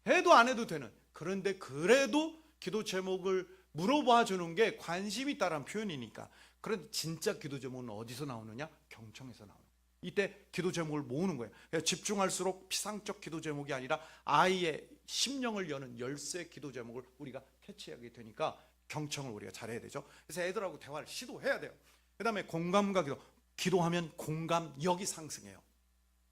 해도 안 해도 되는. 그런데 그래도 기도 제목을 물어봐 주는 게 관심 있다라는 표현이니까. 그런데 진짜 기도 제목은 어디서 나오느냐? 경청에서 나오는 거예요. 이때 기도 제목을 모으는 거예요. 집중할수록 피상적 기도 제목이 아니라 아이의 심령을 여는 열쇠 기도 제목을 우리가 캐치하게 되니까 경청을 우리가 잘해야 되죠. 그래서 애들하고 대화를 시도해야 돼요. 그 다음에 공감과 기도. 기도하면 공감력이 상승해요.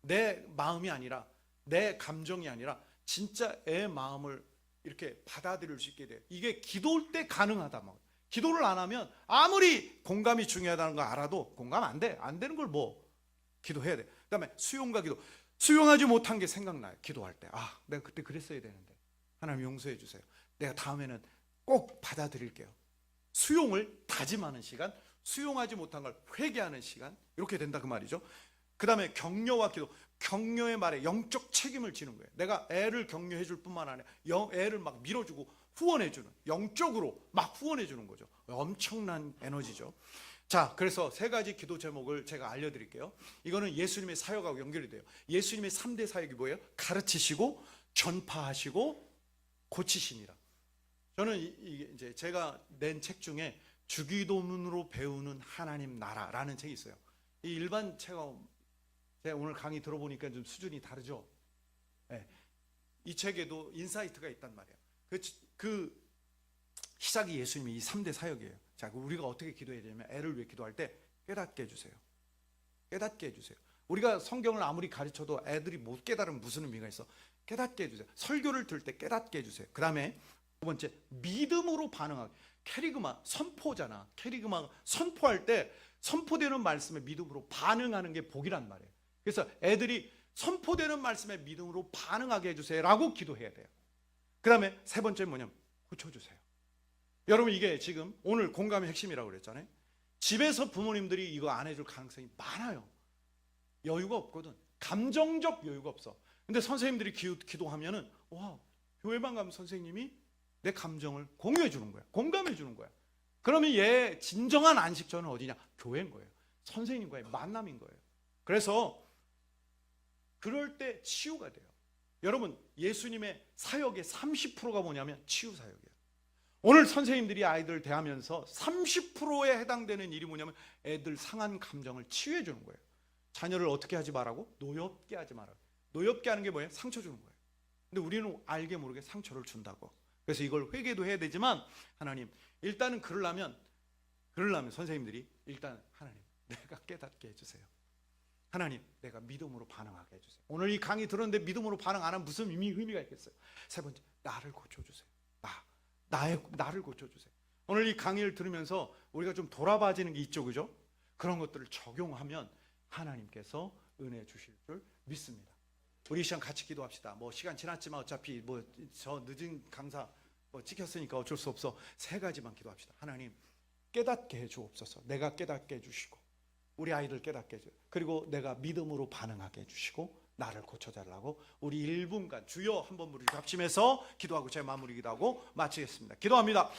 내 마음이 아니라, 내 감정이 아니라 진짜 애 마음을 이렇게 받아들일 수 있게 돼요. 이게 기도할 때 가능하다. 기도를 안 하면 아무리 공감이 중요하다는 거 알아도 공감 안 돼. 안 되는 걸 뭐 기도해야 돼. 그 다음에 수용과 기도. 수용하지 못한 게 생각나요. 기도할 때. 아, 내가 그때 그랬어야 되는데. 하나님 용서해 주세요. 내가 다음에는 꼭 받아들일게요. 수용을 다짐하는 시간, 수용하지 못한 걸 회개하는 시간, 이렇게 된다 그 말이죠. 그 다음에 격려와 기도. 격려의 말에 영적 책임을 지는 거예요. 내가 애를 격려해 줄 뿐만 아니라 애를 막 밀어주고 후원해 주는, 영적으로 막 후원해 주는 거죠. 엄청난 에너지죠. 자, 그래서 세 가지 기도 제목을 제가 알려드릴게요. 이거는 예수님의 사역하고 연결이 돼요. 예수님의 3대 사역이 뭐예요? 가르치시고 전파하시고 고치심이라. 저는 이제 제가 낸 책 중에 주기도문으로 배우는 하나님 나라라는 책이 있어요. 이 일반 책하고 제가 오늘 강의 들어보니까 좀 수준이 다르죠. 네. 이 책에도 인사이트가 있단 말이에요. 그 시작이 예수님이 이 3대 사역이에요. 자, 우리가 어떻게 기도해야 되냐면 애를 위해 기도할 때 깨닫게 해주세요. 깨닫게 해주세요. 우리가 성경을 아무리 가르쳐도 애들이 못 깨달으면 무슨 의미가 있어? 깨닫게 해주세요. 설교를 들을 때 깨닫게 해주세요. 그 다음에 두 번째, 믿음으로 반응하게. 캐리그마 선포잖아. 캐리그마 선포할 때 선포되는 말씀에 믿음으로 반응하는 게 복이란 말이에요. 그래서 애들이 선포되는 말씀에 믿음으로 반응하게 해주세요 라고 기도해야 돼요. 그 다음에 세 번째 뭐냐면 고쳐주세요. 여러분, 이게 지금 오늘 공감의 핵심이라고 그랬잖아요. 집에서 부모님들이 이거 안 해줄 가능성이 많아요. 여유가 없거든. 감정적 여유가 없어. 근데 선생님들이 기도하면은 와, 교회만 가면 선생님이 내 감정을 공유해 주는 거야. 공감해 주는 거야. 그러면 얘 진정한 안식처는 어디냐? 교회인 거예요. 선생님과의 만남인 거예요. 그래서 그럴 때 치유가 돼요. 여러분, 예수님의 사역의 30%가 뭐냐면 치유 사역이에요. 오늘 선생님들이 아이들을 대하면서 30%에 해당되는 일이 뭐냐면 애들 상한 감정을 치유해 주는 거예요. 자녀를 어떻게 하지 말라고? 노엽게 하지 말라고. 노엽게 하는 게 뭐예요? 상처 주는 거예요. 근데 우리는 알게 모르게 상처를 준다고. 그래서 이걸 회개도 해야 되지만 하나님, 일단은 그러려면 선생님들이 일단 하나님, 내가 깨닫게 해주세요. 하나님, 내가 믿음으로 반응하게 해주세요. 오늘 이 강의 들었는데 믿음으로 반응 안 하면 무슨 의미가 있겠어요? 세 번째, 나를 고쳐주세요. 나를 고쳐주세요. 오늘 이 강의를 들으면서 우리가 좀 돌아봐지는 게 있죠, 그죠? 그런 것들을 적용하면 하나님께서 은혜 주실 줄 믿습니다. 우리 이 시간 같이 기도합시다. 뭐 시간 지났지만 어차피 뭐 저 늦은 강사 뭐 찍혔으니까 어쩔 수 없어. 세 가지만 기도합시다. 하나님, 깨닫게 해 주옵소서. 내가 깨닫게 해 주시고 우리 아이들 깨닫게 해 주시고, 그리고 내가 믿음으로 반응하게 해 주시고 나를 고쳐달라고 우리 1분간 주여 한번 부르시고 합심해서 기도하고 제 마무리 기도하고 마치겠습니다. 기도합니다.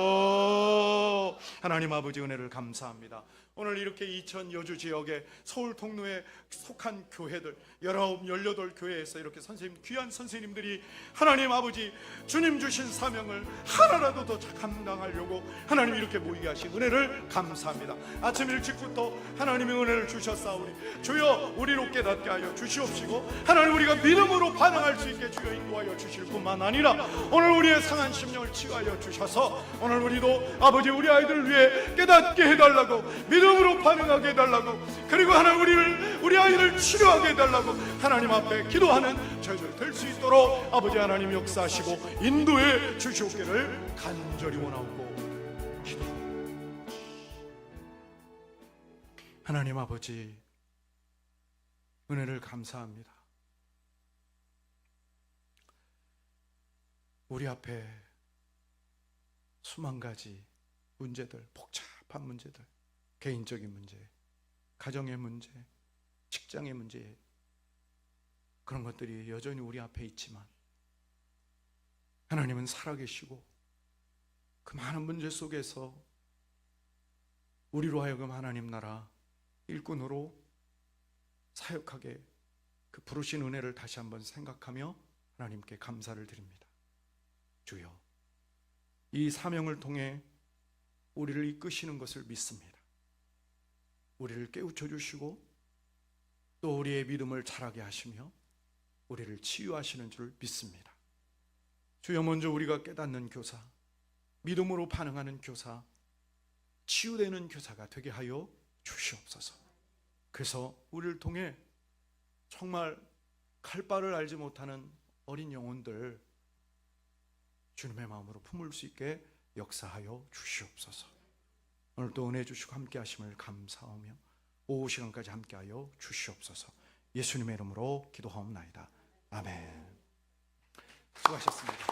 주여, 하나님 아버지 은혜를 감사합니다. 오늘 이렇게 이천 여주 지역의 서울 통로에 속한 교회들 19, 18교회에서 이렇게 귀한 선생님들이 하나님 아버지 주님 주신 사명을 하나라도 더 감당하려고 하나님 이렇게 모이게 하신 은혜를 감사합니다. 아침 일찍부터 하나님의 은혜를 주셨사오니 주여 우리로 깨닫게 하여 주시옵시고 하나님 우리가 믿음으로 반응할 수 있게 주여 인도하여 주실 뿐만 아니라 오늘 우리의 상한 심령을 치유하여 주셔서 오늘 우리도 아버지 우리 아이들을 위해 깨닫게 해달라고 믿음으로 반응하게 해달라고 그리고 하나님 우리 아이를 치료하게 해달라고 하나님 앞에 기도하는 저희들 될 수 있도록 아버지 하나님 역사하시고 인도해 주시옵기를 간절히 원하고 기도합니다. 하나님 아버지 은혜를 감사합니다. 우리 앞에 수만 가지 문제들, 복잡한 문제들, 개인적인 문제, 가정의 문제, 직장의 문제, 그런 것들이 여전히 우리 앞에 있지만 하나님은 살아계시고 그 많은 문제 속에서 우리로 하여금 하나님 나라 일꾼으로 사역하게 그 부르신 은혜를 다시 한번 생각하며 하나님께 감사를 드립니다. 주여, 이 사명을 통해 우리를 이끄시는 것을 믿습니다. 우리를 깨우쳐 주시고 또 우리의 믿음을 자라게 하시며 우리를 치유하시는 줄 믿습니다. 주여, 먼저 우리가 깨닫는 교사, 믿음으로 반응하는 교사, 치유되는 교사가 되게 하여 주시옵소서. 그래서 우리를 통해 정말 칼바를 알지 못하는 어린 영혼들 주님의 마음으로 품을 수 있게 역사하여 주시옵소서. 오늘도 은혜 주시고 함께 하심을 감사하며 오후 시간까지 함께하여 주시옵소서. 예수님의 이름으로 기도하옵나이다. 아멘. 수고하셨습니다.